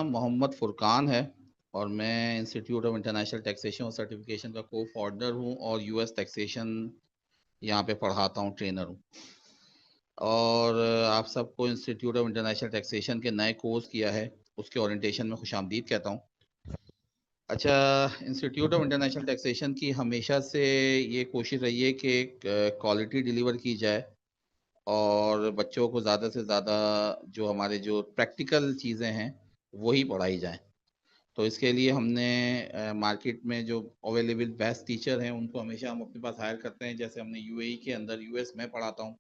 नाम मोहम्मद फुरकान है और मैं इंस्टीट्यूट ऑफ इंटरनेशनल टैक्सेशन और सर्टिफिकेशन का को फाउंडर हूँ और यूएस टैक्सेशन यहाँ पे पढ़ाता हूँ, ट्रेनर हूँ। और आप सबको इंस्टीट्यूट ऑफ इंटरनेशनल टैक्सेशन के नए कोर्स किया है उसके ओरिएंटेशन में खुशामदीद कहता हूँ। अच्छा, इंस्टीट्यूट ऑफ इंटरनेशनल टैक्सेशन की हमेशा से ये कोशिश रही है कि क्वालिटी डिलीवर की जाए और बच्चों को ज़्यादा से ज़्यादा जो हमारे जो प्रैक्टिकल चीज़ें हैं वही पढ़ाई जाएं। तो इसके लिए हमने मार्केट में जो अवेलेबल बेस्ट टीचर हैं उनको हमेशा हम अपने पास हायर करते हैं। जैसे हमने यूएई के अंदर यूएस में पढ़ाता हूँ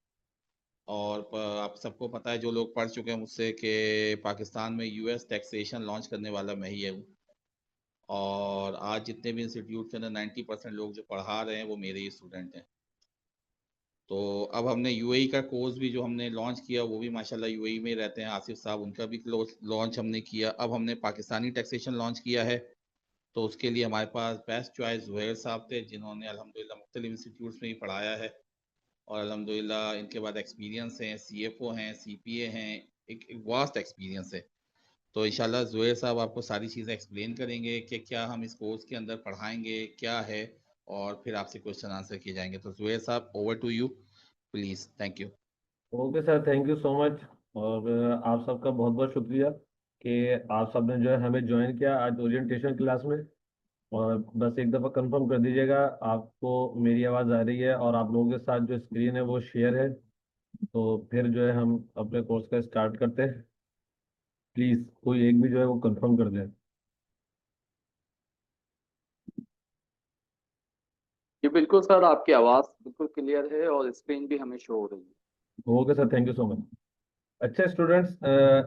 और आप सबको पता है जो लोग पढ़ चुके हैं मुझसे कि पाकिस्तान में यूएस टैक्सेशन लॉन्च करने वाला मैं ही हूँ। और आज जितने भी इंस्टीट्यूट के अंदर 90% लोग जो पढ़ा रहे हैं वो मेरे ही स्टूडेंट हैं। तो अब हमने यूएई का कोर्स भी जो हमने लॉन्च किया वो भी माशाल्लाह यूएई में रहते हैं आसिफ साहब, उनका भी लॉन्च हमने किया। अब हमने पाकिस्तानी टैक्सेशन लॉन्च किया है तो उसके लिए हमारे पास बेस्ट चॉइस जुहैर साहब थे जिन्होंने अल्हम्दुलिल्लाह मुख्तलिफ इंस्टीट्यूट्स में ही पढ़ाया है और अल्हम्दुलिल्लाह इनके बाद एक्सपीरियंस हैं, सीएफओ हैं, सीपीए हैं, एक वास्ट एक्सपीरियंस है। तो इंशाल्लाह जुहैर साहब आपको सारी चीज़ें एक्सप्लेन करेंगे कि क्या हम इस कोर्स के अंदर पढ़ाएंगे, क्या है, और फिर आपसे क्वेश्चन आंसर किए जाएंगे। तो जुहैर साहब, over to you please. Thank you. Okay sir, thank you so much. और आप सबका बहुत बहुत शुक्रिया कि आप सब ने जो है हमें ज्वाइन किया आज ओरिएंटेशन क्लास में। और बस एक दफ़ा कंफर्म कर दीजिएगा आपको मेरी आवाज़ आ रही है और आप लोगों के साथ जो स्क्रीन है वो शेयर है। तो फिर जो है हम अपने कोर्स का स्टार्ट करते हैं। प्लीज़ कोई एक भी जो है वो कंफर्म कर दे। जी बिल्कुल सर, आपकी आवाज़ बिल्कुल क्लियर है और स्क्रीन भी हमें शो हो रही है। Okay sir, thank you so much. अच्छा स्टूडेंट्स,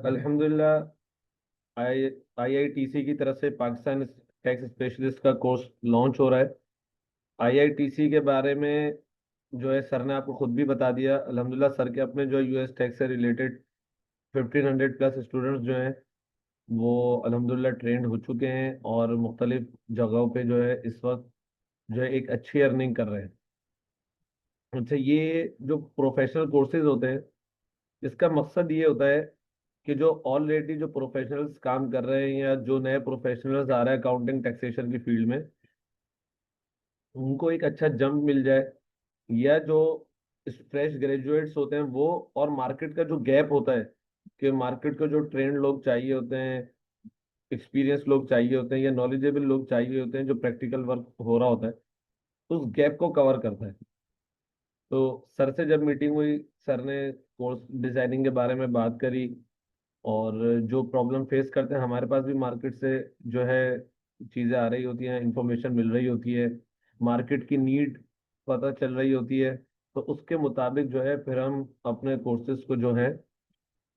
अल्हम्दुलिल्लाह आई आईआईटीसी की तरफ से पाकिस्तान टैक्स स्पेशलिस्ट का कोर्स लॉन्च हो रहा है। आईआईटीसी के बारे में जो है सर ने आपको खुद भी बता दिया। अल्हम्दुलिल्लाह सर के अपने जो यूएस टैक्स से रिलेटेड 1500 प्लस स्टूडेंट्स जो हैं वो अल्हम्दुलिल्लाह ट्रेंड हो चुके हैं और मुख्तलिफ जगहों पे जो है इस वक्त जो है एक अच्छी अर्निंग कर रहे हैं। अच्छा, ये जो प्रोफेशनल कोर्सेज होते हैं इसका मकसद ये होता है कि जो ऑलरेडी जो प्रोफेशनल्स काम कर रहे हैं या जो नए प्रोफेशनल्स आ रहे हैं अकाउंटिंग टैक्सेशन की फील्ड में उनको एक अच्छा जंप मिल जाए, या जो फ्रेश ग्रेजुएट्स होते हैं वो और मार्केट का जो गैप होता है कि मार्केट को जो ट्रेंड लोग चाहिए होते हैं, एक्सपीरियंस लोग चाहिए होते हैं या नॉलेजेबल लोग चाहिए होते हैं जो प्रैक्टिकल वर्क हो रहा होता है, उस गैप को कवर करता है। तो सर से जब मीटिंग हुई सर ने कोर्स डिजाइनिंग के बारे में बात करी और जो प्रॉब्लम फेस करते हैं हमारे पास भी मार्केट से जो है चीज़ें आ रही होती हैं, इंफॉर्मेशन मिल रही होती है, मार्केट की नीड पता चल रही होती है। तो उसके मुताबिक जो है फिर हम अपने कोर्सेज को जो है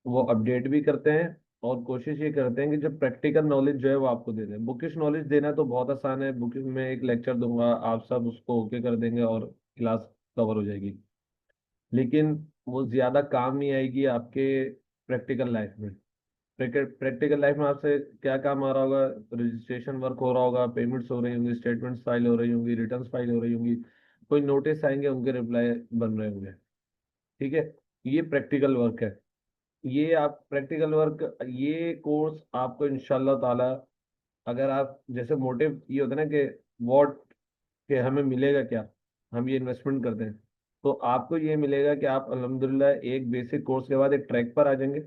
वो अपडेट भी करते हैं और कोशिश ये करते हैं कि जो प्रैक्टिकल नॉलेज जो है वो आपको दे दें। बुकिश नॉलेज देना तो बहुत आसान है, बुकिश में एक लेक्चर दूंगा आप सब उसको ओके कर देंगे और क्लास कवर हो जाएगी। लेकिन वो ज़्यादा काम नहीं आएगी आपके प्रैक्टिकल लाइफ में। प्रैक्टिकल लाइफ में आपसे क्या काम आ रहा होगा? रजिस्ट्रेशन वर्क हो रहा होगा, पेमेंट्स हो रही होंगी, स्टेटमेंट्स फाइल हो रही होंगी, रिटर्न्स फाइल हो रही होंगी, कोई नोटिस आएंगे उनके रिप्लाई बन रहे होंगे। ठीक है, ये प्रैक्टिकल वर्क है। ये आप प्रैक्टिकल वर्क, ये कोर्स आपको इंशाल्लाह ताला, अगर आप जैसे मोटिव ये होता है ना कि वॉट, कि हमें मिलेगा क्या, हम ये इन्वेस्टमेंट करते हैं, तो आपको ये मिलेगा कि आप अल्हम्दुलिल्लाह एक बेसिक कोर्स के बाद एक ट्रैक पर आ जाएंगे।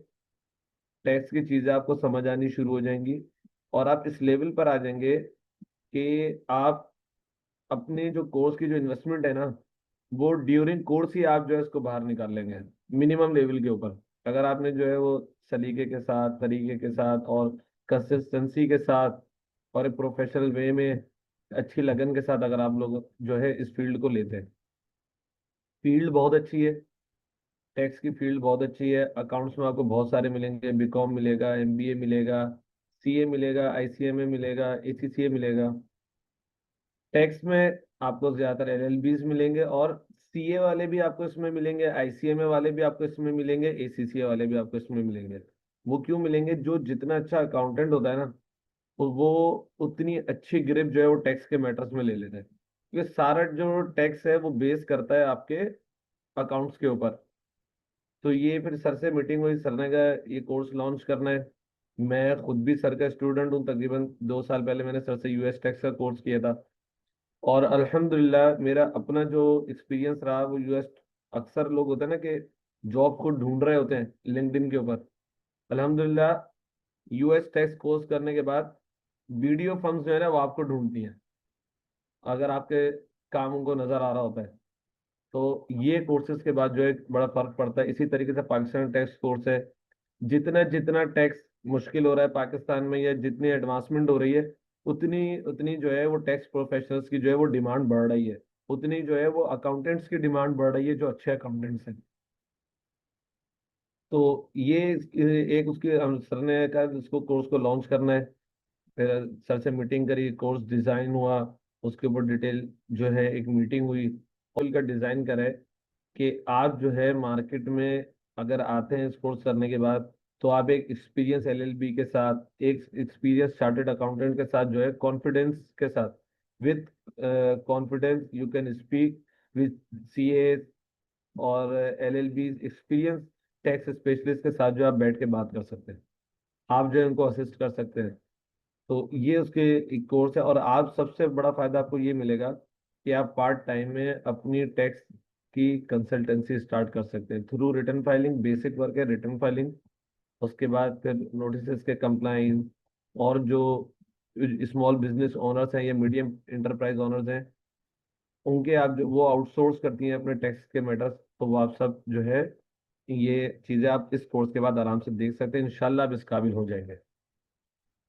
टैक्स की चीज़ें आपको समझ आनी शुरू हो जाएंगी और आप इस लेवल पर आ जाएंगे कि आप अपने जो कोर्स की जो इन्वेस्टमेंट है ना वो ड्यूरिंग कोर्स ही आप जो है इसको बाहर निकाल लेंगे मिनिमम लेवल के ऊपर। अगर आपने जो है वो सलीके के साथ, तरीके के साथ और कंसिस्टेंसी के साथ और एक प्रोफेशनल वे में अच्छी लगन के साथ अगर आप लोग जो है इस फील्ड को लेते हैं। फील्ड बहुत अच्छी है, टैक्स की फील्ड बहुत अच्छी है। अकाउंट्स में आपको बहुत सारे मिलेंगे, बीकॉम मिलेगा, एमबीए मिलेगा, सीए मिलेगा, आईसीएमए मिलेगा, एसीसीए मिलेगा। टैक्स में आपको ज्यादातर एलएलबीज मिलेंगे और सीए वाले भी आपको इसमें मिलेंगे, आईसीएमए वाले भी आपको इसमें मिलेंगे, एसीसीए वाले भी आपको इसमें मिलेंगे। वो क्यों मिलेंगे? जो जितना अच्छा अकाउंटेंट होता है ना वो उतनी अच्छी ग्रिप जो है वो टैक्स के मैटर्स में ले लेते हैं, क्योंकि सारा जो टैक्स है वो बेस करता है आपके अकाउंट्स के ऊपर। तो ये फिर सर से मीटिंग हुई, सर ने कहा ये कोर्स लॉन्च करना है। मैं खुद भी सर का स्टूडेंट हूँ। तकरीबन 2 साल पहले मैंने सर से यूएस टैक्स का कोर्स किया था, और अल्हम्दुलिल्लाह मेरा अपना जो एक्सपीरियंस रहा वो यूएस, अक्सर लोग होते हैं ना कि जॉब को ढूंढ रहे होते हैं लिंक्डइन के ऊपर, अल्हम्दुलिल्लाह यूएस टैक्स कोर्स करने के बाद वीडियो फर्म्स जो है ना वो आपको ढूंढती हैं, अगर आपके काम उनको नजर आ रहा होता है। तो ये कोर्सेज के बाद जो है बड़ा फर्क पड़ता है। इसी तरीके से पाकिस्तान टैक्स कोर्स है, जितना जितना टैक्स मुश्किल हो रहा है पाकिस्तान में या जितनी एडवांसमेंट हो रही है, उतनी उतनी जो है वो टैक्स प्रोफेशनल्स की जो है वो डिमांड बढ़ रही है, उतनी जो है वो अकाउंटेंट्स की डिमांड बढ़ रही है जो अच्छे अकाउंटेंट्स हैं। तो ये एक उसके सर ने कहा कि इसको कोर्स को लॉन्च करना है। फिर सर से मीटिंग करी, कोर्स डिजाइन हुआ, उसके ऊपर डिटेल जो है एक मीटिंग हुई, और का डिजाइन करा है कि आप जो है मार्केट में अगर आते हैं इस कोर्स करने के बाद, तो आप एक एक्सपीरियंस एलएलबी के साथ, एक एक्सपीरियंस चार्टर्ड अकाउंटेंट के साथ जो है कॉन्फिडेंस के साथ, with confidence you can speak with CA और एलएलबी एक्सपीरियंस टैक्स स्पेशलिस्ट के साथ जो आप बैठ के बात कर सकते हैं, आप जो है उनको असिस्ट कर सकते हैं। तो ये उसके एक कोर्स है, और आप सबसे बड़ा फायदा आपको ये मिलेगा कि आप पार्ट टाइम में अपनी टैक्स की कंसल्टेंसी स्टार्ट कर सकते हैं through return filing. Basic work है रिटर्न फाइलिंग, उसके बाद फिर नोटिस के कंप्लाइंस, और जो स्मॉल बिजनेस ओनर्स हैं या मीडियम इंटरप्राइज ओनर्स हैं, उनके आप जो वो आउटसोर्स करती हैं अपने टैक्स के मैटर्स, तो वो आप सब जो है ये चीज़ें आप इस कोर्स के बाद आराम से देख सकते हैं, इंशाल्लाह आप इस काबिल हो जाएंगे।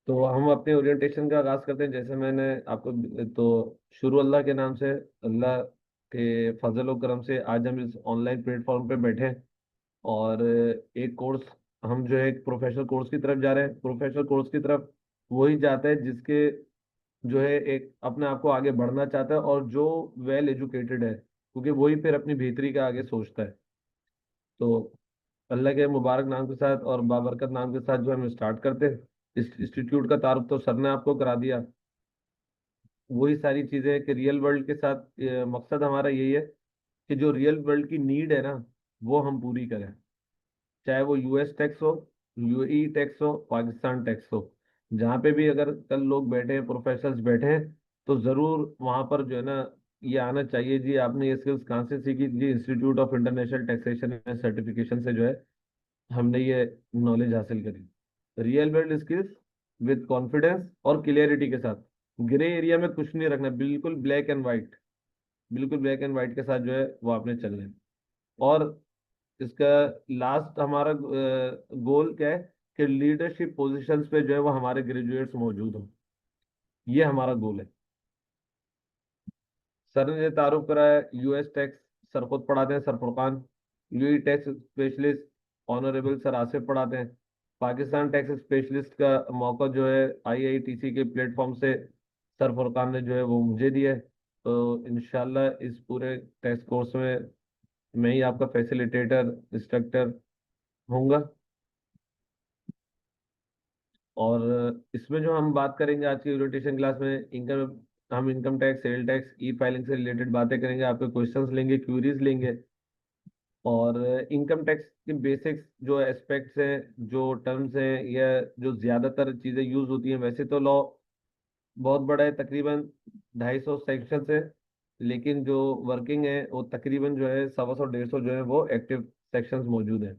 तो हम अपने ओरिएंटेशन का आगाज करते हैं, जैसे मैंने आपको तो शुरू अल्लाह के नाम से, अल्लाह के फजल और करम से आज हम इस ऑनलाइन प्लेटफॉर्म पे बैठे हैं, और एक कोर्स, हम जो है एक प्रोफेशनल कोर्स की तरफ जा रहे हैं। प्रोफेशनल कोर्स की तरफ वही जाता है जिसके जो है एक अपने आप को आगे बढ़ना चाहता है और जो वेल एजुकेटेड है, क्योंकि वही फिर अपनी बेहतरी का आगे सोचता है। तो अल्लाह के मुबारक नाम के साथ और बाबरकत नाम के साथ जो हम स्टार्ट करते हैं। इस इंस्टीट्यूट का तारुफ तो सर ने आपको करा दिया। वही सारी चीजें कि रियल वर्ल्ड के साथ मकसद हमारा यही है कि जो रियल वर्ल्ड की नीड है ना वो हम पूरी करें, चाहे वो यूएस टैक्स हो, यूएई टैक्स हो, पाकिस्तान टैक्स हो। जहाँ पे भी अगर कल लोग बैठे हैं, प्रोफेशनल्स बैठे हैं, तो जरूर वहां पर जो है ना ये आना चाहिए जी आपने ये स्किल्स कहाँ से सीखी जी, institute of international taxation and certification से जो है हमने ये नॉलेज हासिल करी। Real world skills with confidence और क्लियरिटी के साथ, ग्रे एरिया में कुछ नहीं रखना, बिल्कुल ब्लैक एंड वाइट, बिल्कुल ब्लैक एंड वाइट के साथ जो है वो आपने चलना है। और इसका लास्ट हमारा गोल क्या है कि लीडरशिप पोजीशंस पे जो है वो हमारे ग्रेजुएट्स मौजूद हों, ये हमारा गोल है। सर ने तारुफ करा है यूएस टैक्स, सर खुद पढ़ाते हैं, सर फुरकान। यूई tax specialist honourable sir Asif पढ़ाते हैं। पाकिस्तान टैक्स स्पेशलिस्ट का मौका जो है आईआईटीसी के प्लेटफॉर्म से सर फुरकान ने जो है वो मुझे दिया है। तो इंशाल्लाह इस पूरे टैक्स कोर्स में मैं ही आपका फैसिलिटेटर इंस्ट्रक्टर होऊंगा। और इसमें जो हम बात करेंगे आज की ओरिएंटेशन क्लास में, इनकम, हम इनकम टैक्स, सेल टैक्स, ई फाइलिंग से रिलेटेड बातें करेंगे, आपके क्वेश्चंस लेंगे, क्यूरीज लेंगे। और इनकम टैक्स के बेसिक्स जो एस्पेक्ट्स हैं, जो टर्म्स हैं, या जो ज़्यादातर चीज़ें यूज होती हैं, वैसे तो लॉ बहुत बड़ा है, तकरीबन 250 सेक्शन है, लेकिन जो वर्किंग है वो तकरीबन जो है 125 150 जो है वो एक्टिव सेक्शंस मौजूद है।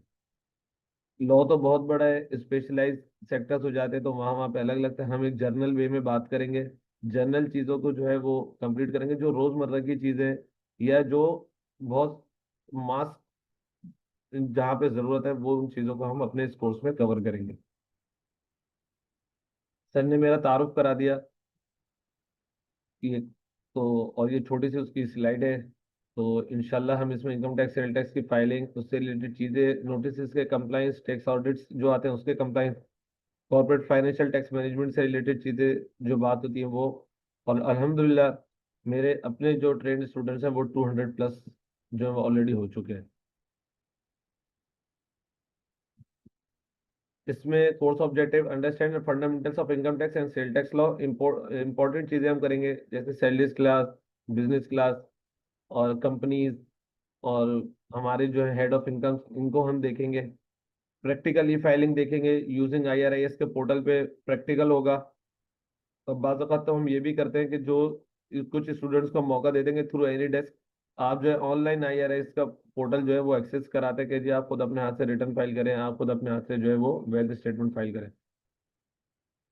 लॉ तो बहुत बड़ा है, स्पेशलाइज सेक्टर्स हो जाते हैं, तो वहाँ वहाँ पे अलग लगता है। हम एक जर्नल वे में बात करेंगे, जर्नल चीज़ों को जो है वो कंप्लीट करेंगे, जो रोज़मर्रा की चीज़ें या जो बहुत मास जहाँ पे ज़रूरत है वो उन चीज़ों को हम अपने इस कोर्स में कवर करेंगे। सर ने मेरा तारुफ करा दिया कि तो, और ये छोटी सी उसकी स्लाइड है। तो इंशाल्लाह हम इसमें इनकम टैक्स, सेल टैक्स की फाइलिंग, उससे रिलेटेड चीज़ें, नोटिस के कंप्लाइंस, टैक्स ऑडिट्स जो आते हैं उसके compliance, corporate financial tax management से रिलेटेड चीज़ें जो बात होती हैं वो। और अल्हम्दुलिल्लाह मेरे अपने जो ट्रेंड स्टूडेंट्स हैं वो 200 प्लस जो ऑलरेडी हो चुके हैं। इसमें course objective, understand fundamentals of income tax and sale tax law, important चीज़ें हम करेंगे जैसे सैलरीज क्लास, बिजनेस क्लास, और कंपनीज, और हमारे जो है हेड ऑफ इनकम, इनको हम देखेंगे। प्रैक्टिकल ई फाइलिंग देखेंगे यूजिंग IRIS के पोर्टल पे, प्रैक्टिकल होगा। और बाज़ औक़ात तो हम ये भी करते हैं कि जो कुछ स्टूडेंट्स को मौका दे देंगे थ्रू एनी डेस्क, आप जो है ऑनलाइन IRIS का पोर्टल जो है वो एक्सेस कराते हैं कि जी आप खुद अपने हाथ से रिटर्न फाइल करें, आप खुद अपने हाथ से जो है वो वेल्थ स्टेटमेंट फाइल करें।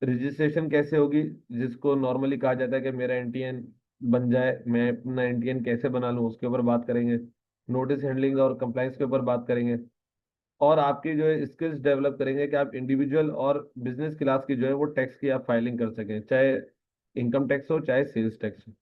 रजिस्ट्रेशन कैसे होगी, जिसको नॉर्मली कहा जाता है कि मेरा NTN बन जाए, मैं अपना NTN कैसे बना लूँ, उसके ऊपर बात करेंगे। नोटिस हैंडलिंग और कंप्लाइंस के ऊपर बात करेंगे। और आपकी जो है स्किल्स डेवलप करेंगे कि आप इंडिविजुअल और बिजनेस क्लास की जो है वो टैक्स की आप फाइलिंग कर सकें, चाहे इनकम टैक्स हो चाहे सेल्स टैक्स हो।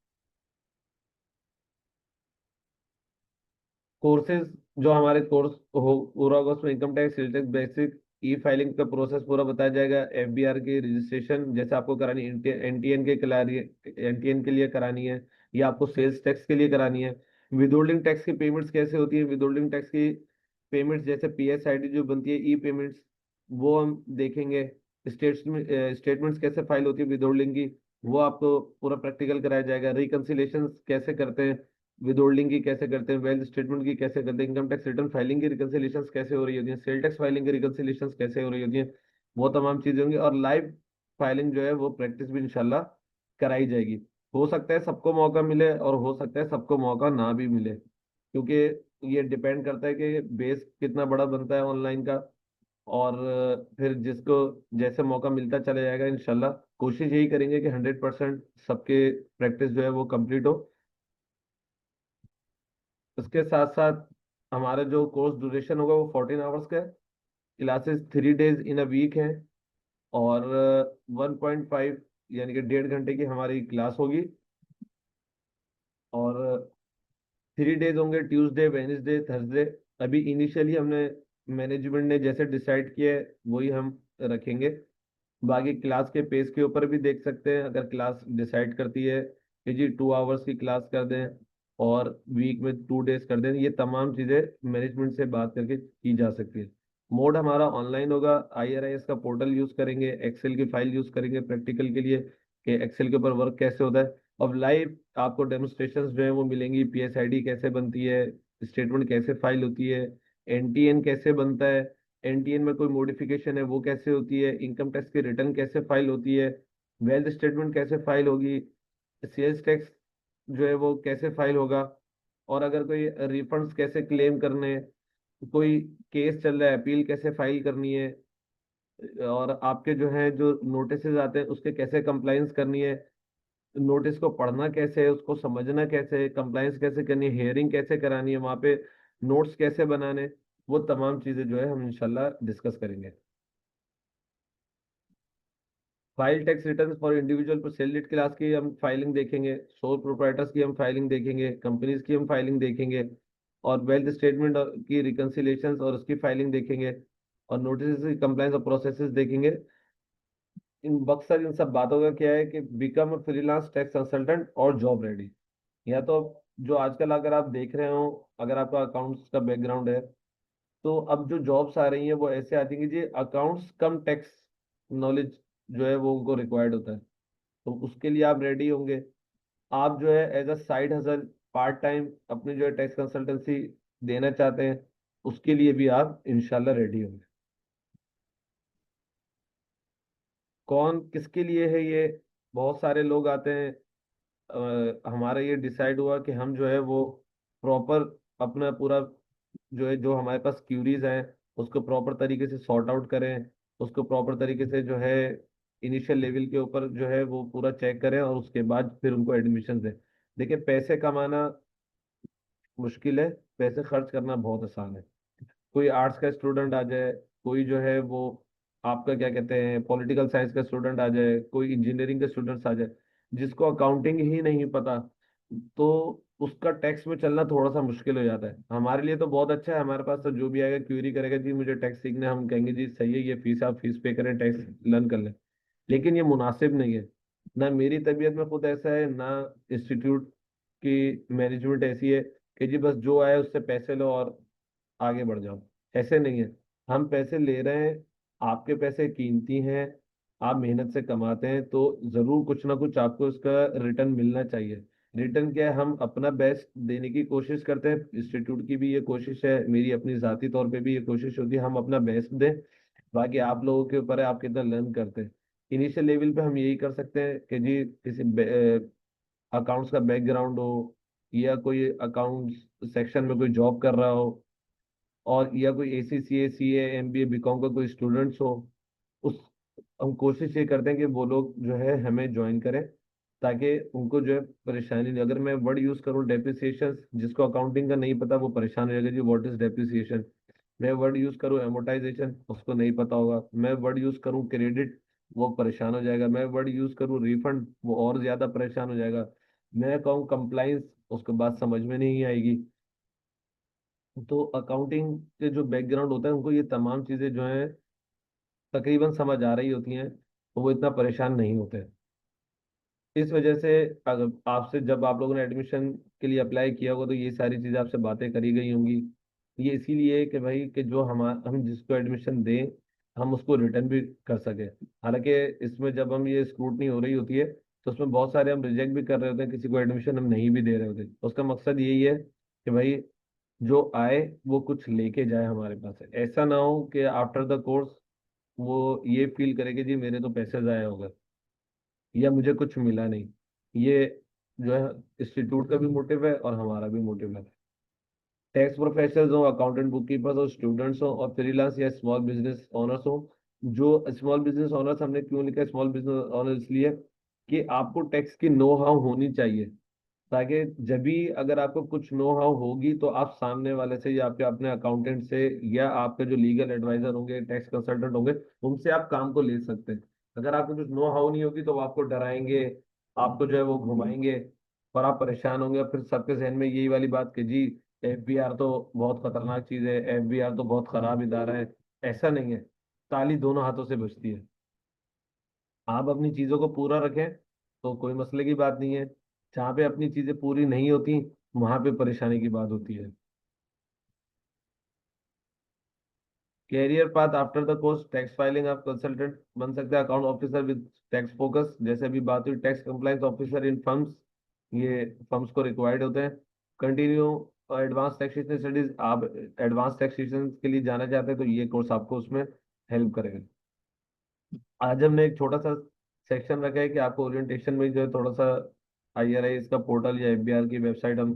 कोर्सेज जो हमारे कोर्स हो पूरा होगा उसमें income tax, sales tax, basic e filing का प्रोसेस पूरा बताया जाएगा। FBR की रजिस्ट्रेशन जैसे आपको करानी NTN के NTN के लिए करानी है या आपको सेल्स टैक्स के लिए करानी है। विदहोल्डिंग टैक्स की पेमेंट्स कैसे होती है, विदहोल्डिंग टैक्स की पेमेंट्स जैसे PSID जो बनती है, ई पेमेंट्स, वो हम देखेंगे। स्टेटमेंट्स कैसे फाइल होती है विदहोल्डिंग की, वो आपको पूरा प्रैक्टिकल कराया जाएगा। रिकंसिलेशन कैसे करते हैं विदहोल्डिंग की, कैसे करते हैं वेल्थ स्टेटमेंट की, कैसे करते हैं इनकम टैक्स रिटर्न फाइलिंग की रिकंसिलेशन कैसे हो रही होती है, सेल टैक्स फाइलिंग की रिकंसिलेशन कैसे हो रही होती है, वो तमाम चीजें होंगी। और लाइव फाइलिंग जो है वो प्रैक्टिस भी इंशाल्लाह कराई जाएगी। हो सकता है सबको मौका मिले और हो सकता है सबको मौका ना भी मिले, क्योंकि ये डिपेंड करता है कि बेस कितना बड़ा बनता है ऑनलाइन का। और फिर जिसको जैसे मौका मिलता चला जाएगा इंशाल्लाह। कोशिश यही करेंगे कि 100% सबके प्रैक्टिस जो है वो कंप्लीट हो। उसके साथ साथ हमारा जो कोर्स ड्यूरेशन होगा वो 14 आवर्स का है। Classes 3 days in a week है। और 1.5 यानी कि 1.5 घंटे की हमारी क्लास होगी। और 3 days होंगे, ट्यूसडे, वेडनेसडे, थर्सडे। अभी इनिशियली हमने मैनेजमेंट ने जैसे डिसाइड किया है वही हम रखेंगे। बाकी क्लास के पेस के ऊपर भी देख सकते हैं, अगर क्लास डिसाइड करती है कि जी 2 आवर्स की क्लास कर दें और वीक में 2 days कर दें, ये तमाम चीज़ें मैनेजमेंट से बात करके की जा सकती है। मोड हमारा ऑनलाइन होगा, IRIS का पोर्टल यूज़ करेंगे, एक्सेल की फाइल यूज़ करेंगे प्रैक्टिकल के लिए कि एक्सेल के ऊपर वर्क कैसे होता है। अब लाइव आपको डेमोस्ट्रेशंस जो है वो मिलेंगी, PSID कैसे बनती है, स्टेटमेंट कैसे फाइल होती है, NTN कैसे बनता है, NTN में कोई मॉडिफिकेशन है वो कैसे होती है, इनकम टैक्स की रिटर्न कैसे फाइल होती है, वेल्थ स्टेटमेंट कैसे फाइल होगी, सेल्स टैक्स जो है वो कैसे फाइल होगा। और अगर कोई रिफंड्स कैसे क्लेम करने हैं, कोई केस चल रहा है अपील कैसे फाइल करनी है, और आपके जो है जो नोटिस आते हैं उसके कैसे कंप्लाइंस करनी है, नोटिस को पढ़ना कैसे है, उसको समझना कैसे है, कंप्लाइंस कैसे करनी है, हेयरिंग कैसे करानी है वहाँ पे, नोट्स कैसे बनाने, वो तमाम चीज़ें जो है हम इंशाल्लाह डिस्कस करेंगे। File tax return for individual पर सेल क्लास की हम फाइलिंग देखेंगे, सोल प्रोप्राइटर्स की हम फाइलिंग देखेंगे, कंपनीज की हम फाइलिंग देखेंगे, और वेल्थ स्टेटमेंट की रिकंसिलेशन और उसकी फाइलिंग देखेंगे, और नोटिस की कंप्लाइंस और प्रोसेसेस देखेंगे। इन बक्सर इन सब बातों का क्या है कि बिकम फ्रीलांस टैक्स कंसल्टेंट और जॉब रेडी। या तो जो आजकल अगर आप देख रहे हो, अगर आपका अकाउंट्स का बैकग्राउंड है, तो अब जो जॉब्स आ रही हैं वो ऐसे आती हैं कि जी अकाउंट्स कम टैक्स नॉलेज जो है वो उनको रिक्वायर्ड होता है। तो उसके लिए आप रेडी होंगे। आप जो है as a side hustle part time अपनी जो है टैक्स कंसल्टेंसी देना चाहते हैं, उसके लिए भी आप इंशाल्लाह रेडी होंगे। कौन किसके लिए है ये, बहुत सारे लोग आते हैं। हमारा ये डिसाइड हुआ कि हम जो है वो प्रॉपर अपना पूरा जो है जो हमारे पास क्यूरीज हैं उसको प्रॉपर तरीके से सॉर्ट आउट करें, उसको प्रॉपर तरीके से जो है इनिशियल लेवल के ऊपर जो है वो पूरा चेक करें और उसके बाद फिर उनको एडमिशन दें। देखिए पैसे कमाना मुश्किल है, पैसे खर्च करना बहुत आसान है। कोई आर्ट्स का स्टूडेंट आ जाए, कोई जो है वो आपका क्या कहते हैं पॉलिटिकल साइंस का स्टूडेंट आ जाए, कोई इंजीनियरिंग के स्टूडेंट्स आ जाए, जिसको अकाउंटिंग ही नहीं पता, तो उसका टैक्स में चलना थोड़ा सा मुश्किल हो जाता है। हमारे लिए तो बहुत अच्छा है, हमारे पास तो जो भी आएगा क्यूरी करेगा जी मुझे टैक्स सीखना है, हम कहेंगे जी सही है ये फीस, आप फीस पे करें टैक्स लर्न कर लें। लेकिन ये मुनासिब नहीं है, ना मेरी तबीयत में खुद ऐसा है, ना इंस्टीट्यूट की मैनेजमेंट ऐसी है कि जी बस जो आए उससे पैसे लो और आगे बढ़ जाओ। ऐसे नहीं है, हम पैसे ले रहे हैं, आपके पैसे कीमती हैं, आप मेहनत से कमाते हैं तो जरूर कुछ ना कुछ आपको इसका रिटर्न मिलना चाहिए। रिटर्न क्या है, हम अपना बेस्ट देने की कोशिश करते हैं। इंस्टीट्यूट की भी ये कोशिश है, मेरी अपनी जाती तौर पे भी ये कोशिश होती है, हम अपना बेस्ट दें। बाकी आप लोगों के ऊपर है, आप कितना लर्न करते हैं। इनिशियल लेवल पे हम यही कर सकते हैं कि जी किसी अकाउंट्स का बैकग्राउंड हो, या कोई अकाउंट्स सेक्शन में कोई जॉब कर रहा हो, और या कोई ACCA CA MBA BCom का कोई स्टूडेंट्स हो। उस हम कोशिश ये करते हैं कि वो लोग जो है हमें ज्वाइन करें, ताकि उनको जो है परेशानी नहीं। अगर मैं वर्ड यूज करूँ डेप्रिसिएशन, जिसको अकाउंटिंग का नहीं पता वो परेशान हो जाएगा जी व्हाट इज डेप्रिसिएशन। मैं वर्ड यूज करूँ एमोटाइजेशन, उसको नहीं पता होगा। मैं वर्ड यूज करूँ क्रेडिट, वो परेशान हो जाएगा। मैं वर्ड यूज करूँ रिफंड, वो और ज्यादा परेशान हो जाएगा। मैं कहूँ कंप्लाइंस, उसको बात समझ में नहीं आएगी। तो अकाउंटिंग के जो बैकग्राउंड होता है उनको ये तमाम चीजें जो है तकरीबन समझ आ रही होती हैं, तो वो इतना परेशान नहीं होते। इस वजह से अगर आपसे जब आप लोगों ने एडमिशन के लिए अप्लाई किया होगा तो ये सारी चीज़ें आपसे बातें करी गई होंगी। ये इसीलिए कि भाई कि जो हम जिसको एडमिशन दें हम उसको रिटर्न भी कर सके। हालांकि इसमें जब हम ये स्क्रूटनी हो रही होती है तो उसमें बहुत सारे हम रिजेक्ट भी कर रहे होते हैं, किसी को एडमिशन हम नहीं भी दे रहे होते। उसका मकसद यही है कि भाई जो आए वो कुछ लेके जाए हमारे पास से। ऐसा ना हो कि आफ्टर द कोर्स वो ये फील करे कि जी मेरे तो पैसे ज़ाया हो गए या मुझे कुछ मिला नहीं। ये जो है इंस्टीट्यूट का भी मोटिव है और हमारा भी मोटिव है। टैक्स प्रोफेशनल्स हो, अकाउंटेंट, बुक कीपर्स हो, स्टूडेंट्स हो, और फ्रीलांस या स्मॉल बिजनेस ओनर्स हो। जो स्मॉल बिजनेस ओनर्स हमने क्यों लिखा है स्मॉल बिजनेस ओनर, इसलिए कि आपको टैक्स की नो हाउ होनी चाहिए, ताकि जब भी अगर आपको कुछ नो हाउ होगी तो आप सामने वाले से या आपके अपने अकाउंटेंट से या आपके जो लीगल एडवाइजर होंगे, टैक्स कंसल्टेंट होंगे, उनसे आप काम को ले सकते हैं। अगर आपको कुछ नो हाउ नहीं होगी तो वो आपको डराएंगे, आपको जो है वो घुमाएंगे, और आप परेशान होंगे। और फिर सबके जहन में यही वाली बात कि जी FBR तो बहुत खतरनाक चीज है, FBR तो बहुत खराब इदारा है। ऐसा नहीं है, ताली दोनों हाथों से बजती है। आप अपनी चीजों को पूरा रखें तो कोई मसले की बात नहीं है। जहाँ पे अपनी चीजें पूरी नहीं होती वहां पे परेशानी की बात होती है। Career path after the course, tax filing आप कंसल्टेंट बन सकते हैं, account officer with tax focus, जैसे अभी बात हुई tax compliance officer in firms, ये फर्म्स को रिक्वायर्ड होते हैं। कंटिन्यू एडवांस टैक्सेशन स्टडीज, आप एडवांस टैक्सेशन के लिए जाना चाहते हैं तो ये कोर्स आपको उसमें हेल्प करेगा। आज हमने एक छोटा सा सेक्शन रखा है कि आपको ओरिएंटेशन में जो है थोड़ा सा IRAS का पोर्टल या FBR की वेबसाइट हम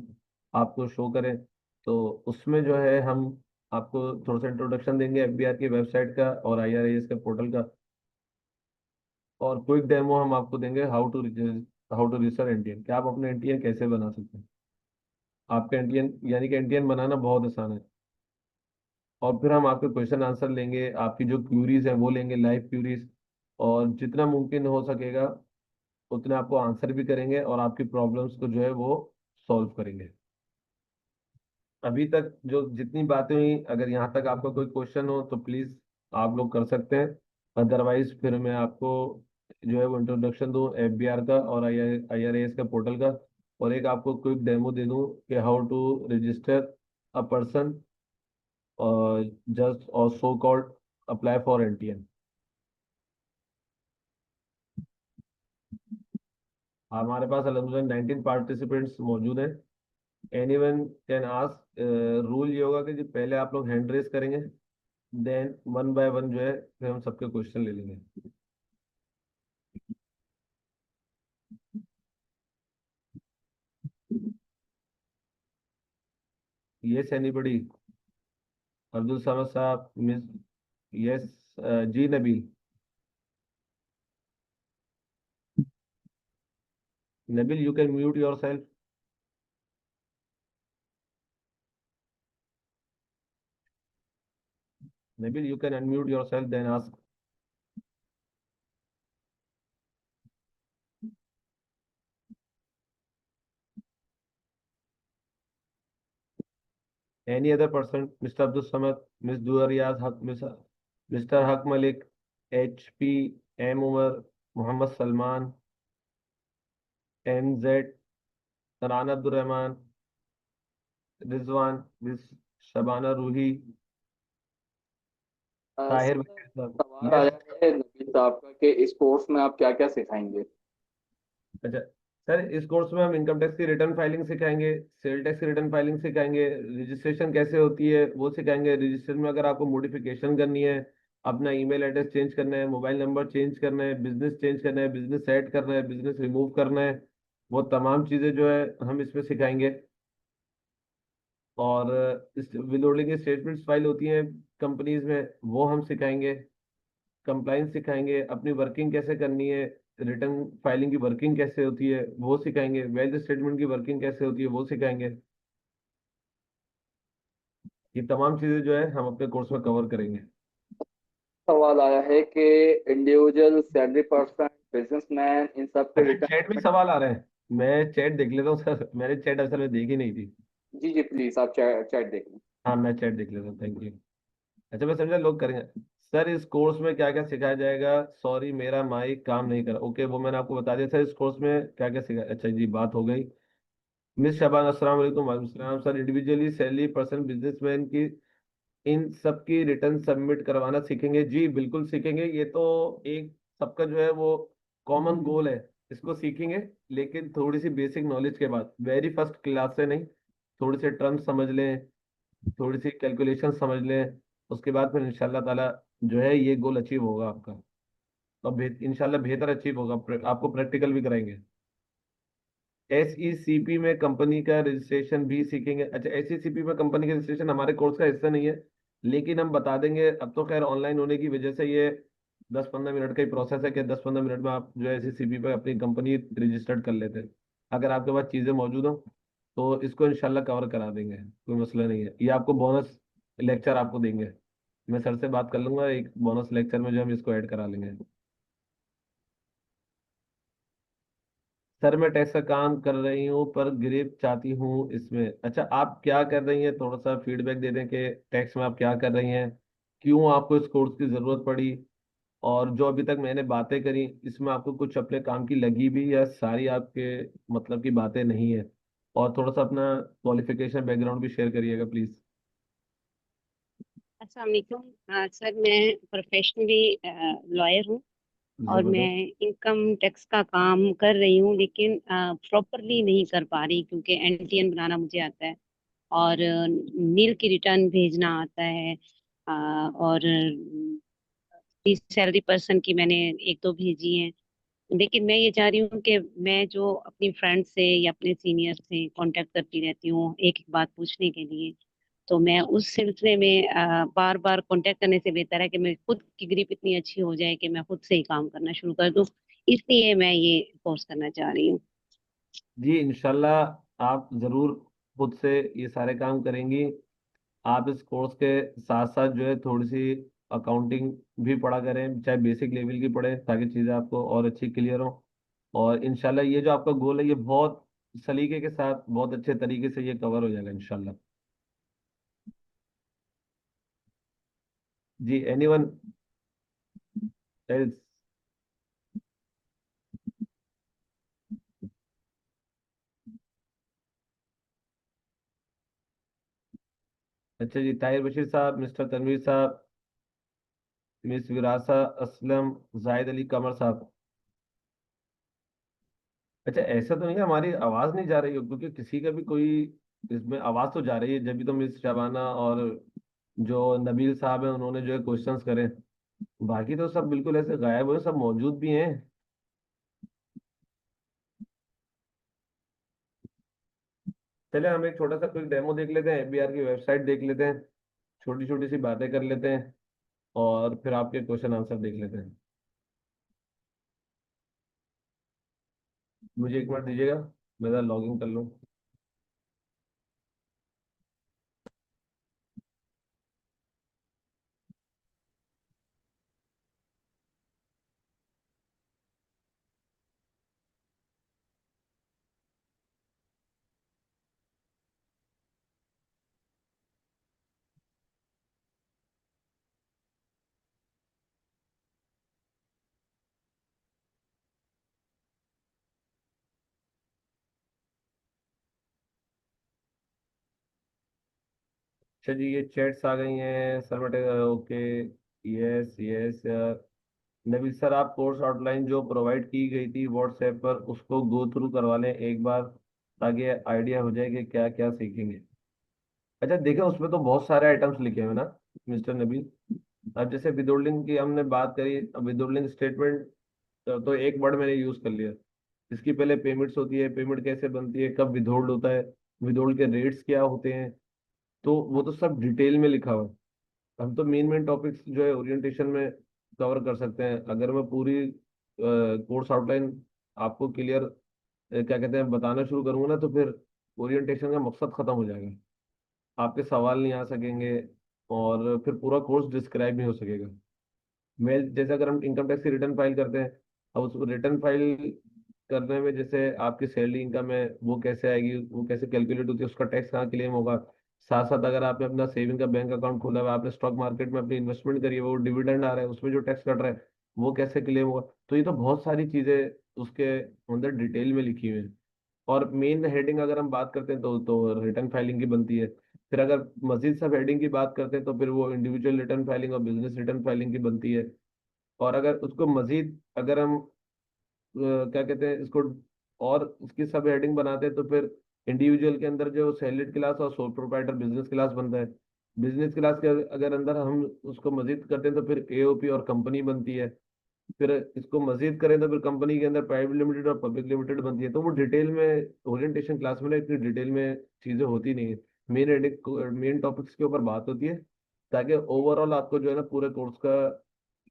आपको शो करें। तो उसमें जो है हम आपको थोड़ा सा इंट्रोडक्शन देंगे FBR की वेबसाइट का और IRAS के पोर्टल का, और क्विक डेमो हम आपको देंगे हाउ टू रजिस्टर NTN, कि आप अपने NTN कैसे बना सकते हैं। आपका NTN यानी कि NTN बनाना बहुत आसान है। और फिर हम आपके क्वेश्चन आंसर लेंगे, आपकी जो क्यूरीज है वो लेंगे, लाइव क्यूरीज, और जितना मुमकिन हो सकेगा उतने आपको आंसर भी करेंगे और आपकी प्रॉब्लम्स को जो है वो सॉल्व करेंगे। अभी तक जो जितनी बातें हुई, अगर यहाँ तक आपका कोई क्वेश्चन हो तो प्लीज आप लोग कर सकते हैं। अदरवाइज फिर मैं आपको जो है वो इंट्रोडक्शन दूं FBR का और IRAS का पोर्टल का, और एक आपको क्विक डेमो दे दूं कि how to register a person just और so called apply for NTN। हमारे पास अलहमदिल्ला 19 पार्टिसिपेंट्स मौजूद हैं। Anyone can ask. रूल ये होगा कि जी पहले आप लोग हैंड रेस करेंगे, देन वन बाय वन जो है फिर हम सबके क्वेश्चन ले लेंगे। Yes anybody? अब्दुल समद साहब, मिस? यस। जी Nabeel? Nabeel you can mute your self. Nabeel you can unmute your self then ask. Any other person? Mister Abdul Samad, miss Dua Riaz Haq, mister Haq Malik, HP, M Umar, Mohammad Salman, MZ, Rana Abdulrahman, Rizwan, miss Shabana Roohi, Tahir sir वकील साहब। सवाल यस। आया है नबील साहब का कि इस कोर्स में आप क्या क्या सिखाएंगे। अच्छा, सर इस कोर्स में हम इनकम टैक्स की रिटर्न फाइलिंग सिखाएंगे, सेल टैक्स की रिटर्न फाइलिंग सिखाएंगे, रजिस्ट्रेशन कैसे होती है वो सिखाएंगे, रजिस्ट्रेशन में अगर आपको मॉडिफिकेशन करनी है, अपना ईमेल एड्रेस चेंज करना है, मोबाइल नंबर चेंज करना है, बिजनेस चेंज करना है, बिजनेस ऐड करना है, बिजनेस रिमूव करना है, वो तमाम चीज़ें जो है हम इसमें सिखाएंगे। और इस विद की स्टेटमेंट्स फाइल होती हैं कंपनीज में, वो हम सिखाएंगे। कंप्लाइंस सिखाएंगे, अपनी वर्किंग कैसे करनी है, रिटर्न फाइलिंग की वर्किंग कैसे होती है वो सिखाएंगे, वेल्थ स्टेटमेंट की वर्किंग कैसे होती है वो सिखाएंगे। ये तमाम चीजें जो है हम अपने कोर्स में कवर करेंगे। सवाल आया है कि इंडिविजुअल, सैलरी पर्सन, बिजनेसमैन, इन सब के अच्छा, चैट में रिटर्न। सवाल आ रहे हैं, मैं चैट देख लेता हूँ सर, मैंने चैट असल में देखी नहीं थी। जी जी, प्लीज आप चैट चैट देख लें। हाँ मैं चैट देख लेता हूँ, थैंक यू। अच्छा मैं समझा लोग करेंगे। सर इस कोर्स में क्या क्या सिखाया जाएगा? सॉरी मेरा माइक काम नहीं कर रहा। ओके वो मैंने आपको बता दिया। सर इस कोर्स में क्या क्या सिखा, अच्छा जी बात हो गई। मिस शबान अस्सलाम वालेकुम। वालेकुम सलाम। Sir individually salary person businessman की इन सब की रिटर्न सबमिट करवाना सीखेंगे? जी बिल्कुल सीखेंगे, ये तो एक सबका जो है वो कॉमन गोल है, इसको सीखेंगे। लेकिन थोड़ी सी बेसिक नॉलेज के बाद, वेरी फर्स्ट क्लास से नहीं, थोड़े से टर्म्स समझ लें, थोड़ी सी कैलकुलेशन समझ लें, उसके बाद फिर इंशाल्लाह ताला जो है ये गोल अचीव होगा आपका। और इंशाल्लाह बेहतर अचीव होगा। आपको प्रैक्टिकल भी कराएंगे। एसईसीपी में कंपनी का रजिस्ट्रेशन भी सीखेंगे? अच्छा एसईसीपी में कंपनी का रजिस्ट्रेशन हमारे कोर्स का हिस्सा नहीं है, लेकिन हम बता देंगे। अब तो खैर ऑनलाइन होने की वजह से ये 10-15 मिनट का ही प्रोसेस है कि 10-15 मिनट में आप जो है एसईसीपी पे अपनी कंपनी रजिस्टर्ड कर लेते हैं। अगर आपके पास चीज़ें मौजूद हो तो इसको इंशाल्लाह कवर करा देंगे, कोई मसला नहीं है। ये आपको बोनस लेक्चर आपको देंगे, मैं सर से बात कर लूंगा, एक बोनस लेक्चर में जो हम इसको ऐड करा लेंगे। सर मैं टैक्स का काम कर रही हूँ पर ग्रेप चाहती हूँ इसमें। अच्छा आप क्या कर रही हैं, थोड़ा सा फीडबैक दे दें कि टैक्स में आप क्या कर रही हैं, क्यों आपको इस कोर्स की ज़रूरत पड़ी, और जो अभी तक मैंने बातें करी इसमें आपको कुछ अपने काम की लगी भी या सारी आपके मतलब की बातें नहीं है। और थोड़ा सा अपना क्वालिफिकेशन बैकग्राउंड भी शेयर करिएगा प्लीज़। अस्सलाम वालेकुम। सर मैं प्रोफेशनली लॉयर हूँ और मैं ज़बरदस्त। इनकम टैक्स का काम कर रही हूँ, लेकिन प्रॉपरली नहीं कर पा रही क्योंकि एनटीएन बनाना मुझे आता है और नील की रिटर्न भेजना आता है। और सैलरी पर्सन की मैंने एक दो भेजी हैं। लेकिन मैं ये चाह रही हूँ कि मैं जो अपनी फ्रेंड से या अपने सीनियर से कांटेक्ट करती रहती हूँ एक एक बात पूछने के लिए, तो मैं उस सिलसिले में बार बार कांटेक्ट करने से बेहतर है कि मैं खुद की ग्रिप इतनी अच्छी हो जाए कि मैं खुद से ही काम करना शुरू कर दूं। इसलिए मैं ये कोर्स करना चाह रही हूँ। जी इंशाल्लाह आप ज़रूर खुद से ये सारे काम करेंगी। आप इस कोर्स के साथ साथ जो है थोड़ी सी अकाउंटिंग भी पढ़ा करें, चाहे बेसिक लेवल की पढ़े, ताकि चीज़ें आपको और अच्छी क्लियर हो। और इंशाल्लाह ये जो आपका गोल है ये बहुत सलीके के साथ बहुत अच्छे तरीके से ये कवर हो जाएगा इंशाल्लाह। जी एनीवन एल्स? अच्छा जी, ताहिर बशीर साहब, मिस्टर तनवीर साहब, मिस विरासा असलम, जाहिद अली कमर साहब। अच्छा ऐसा तो नहीं है हमारी आवाज नहीं जा रही हो, क्योंकि किसी का भी कोई इसमें आवाज तो जा रही है, जब भी तो मिस शबाना और जो नबील साहब हैं उन्होंने जो है क्वेश्चंस करे। बाकी तो सब बिल्कुल ऐसे गायब हुए, सब मौजूद भी हैं। चले हम एक छोटा सा क्विक डेमो देख लेते हैं, एफबीआर की वेबसाइट देख लेते हैं, छोटी छोटी सी बातें कर लेते हैं, और फिर आपके क्वेश्चन आंसर देख लेते हैं। मुझे एक मिनट दीजिएगा, मैं जरा लॉग इन कर लूँ। अच्छा जी ये चैट्स आ गई हैं, server okay, yes yes. Nabeel sir, आप कोर्स आउटलाइन जो प्रोवाइड की गई थी व्हाट्सएप पर उसको गो थ्रू करवा लें एक बार, ताकि आइडिया हो जाए कि क्या क्या सीखेंगे। अच्छा देखिए, उसमें तो बहुत सारे आइटम्स लिखे हुए हैं ना मिस्टर नबील। अब जैसे विदोल्डिंग की हमने बात करी, अब विदोल्डिंग स्टेटमेंट तो एक वर्ड मैंने यूज कर लिया। इसकी पहले पेमेंट्स होती है, पेमेंट कैसे बनती है, कब विदहोल्ड होता है, विदहोल्ड के रेट्स क्या होते हैं, तो वो तो सब डिटेल में लिखा हुआ है। हम तो मेन मेन टॉपिक्स जो है ओरिएंटेशन में कवर कर सकते हैं। अगर मैं पूरी कोर्स आउटलाइन आपको क्लियर क्या कहते हैं बताना शुरू करूंगा ना, तो फिर ओरिएंटेशन का मकसद खत्म हो जाएगा, आपके सवाल नहीं आ सकेंगे, और फिर पूरा कोर्स डिस्क्राइब नहीं हो सकेगा। मैं जैसे अगर हम इनकम टैक्स की रिटर्न फाइल करते हैं, अब उस रिटर्न फाइल करने में जैसे आपकी सैलरी इनकम है वो कैसे आएगी, वो कैसे कैलकुलेट होती है, उसका टैक्स कहाँ क्लेम होगा। साथ साथ अगर आपने अपना सेविंग का बैंक अकाउंट खोला हुआ है, आपने स्टॉक मार्केट में अपनी इन्वेस्टमेंट करी है, वो डिविडेंड आ रहा है, उसमें जो टैक्स कट रहा है वो कैसे क्लेम होगा। तो ये तो बहुत सारी चीजें उसके अंदर डिटेल में लिखी हुई है। और मेन हेडिंग अगर हम बात करते हैं तो रिटर्न फाइलिंग की बनती है। फिर अगर मजीद सब हेडिंग की बात करते हैं तो फिर वो इंडिविजुअल रिटर्न फाइलिंग और बिजनेस रिटर्न फाइलिंग की बनती है। और अगर उसको मजीद अगर हम क्या कहते हैं इसको और उसकी सब हेडिंग बनाते हैं, तो फिर इंडिविजुअल के अंदर जो सैलरीड क्लास और सोल प्रोप्राइटर बिजनेस क्लास बनता है। बिजनेस क्लास के अगर अंदर हम उसको मजीद करते हैं तो फिर एओपी और कंपनी बनती है। फिर इसको मजीद करें तो फिर कंपनी के अंदर प्राइवेट लिमिटेड और पब्लिक लिमिटेड बनती है। तो वो डिटेल में ओरिएंटेशन क्लास में ना इतनी डिटेल में चीजें होती नहीं है। मेन टॉपिक्स के ऊपर बात होती है, ताकि ओवरऑल आपको जो है ना पूरे कोर्स का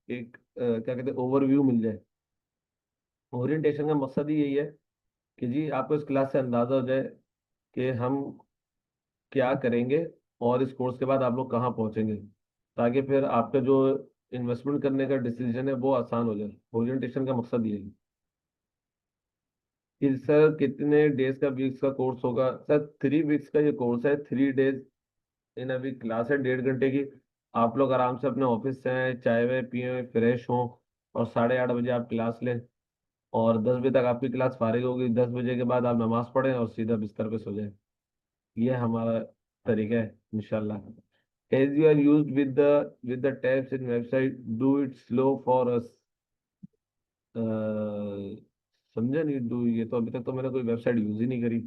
एक क्या कहते हैं ओवरव्यू मिल जाए। ओरिएंटेशन का मकसद ही यही है कि जी आपको इस क्लास से अंदाजा हो जाए कि हम क्या करेंगे, और इस कोर्स के बाद आप लोग कहाँ पहुंचेंगे, ताकि फिर आपका जो इन्वेस्टमेंट करने का डिसीजन है वो आसान हो जाए। ओरिएंटेशन का मकसद यही है। कि सर कितने डेज का वीक्स का कोर्स होगा? सर 3 वीक्स का ये कोर्स है। 3 days in a week class है 1.5 घंटे की। आप लोग आराम से अपने ऑफिस से आए, चाय वाय पिए, फ्रेश हों, और 8:30 बजे आप क्लास लें, और 10 बजे तक आपकी क्लास फारिग होगी। 10 बजे के बाद आप नमाज पढ़ें और सीधा बिस्तर पे सो जाएं। ये हमारा तरीका है इंशाल्लाह। As you are used with the tabs in website, do it slow for us. समझा नहीं? डू, ये तो अभी तक तो मैंने कोई वेबसाइट यूज ही नहीं करी।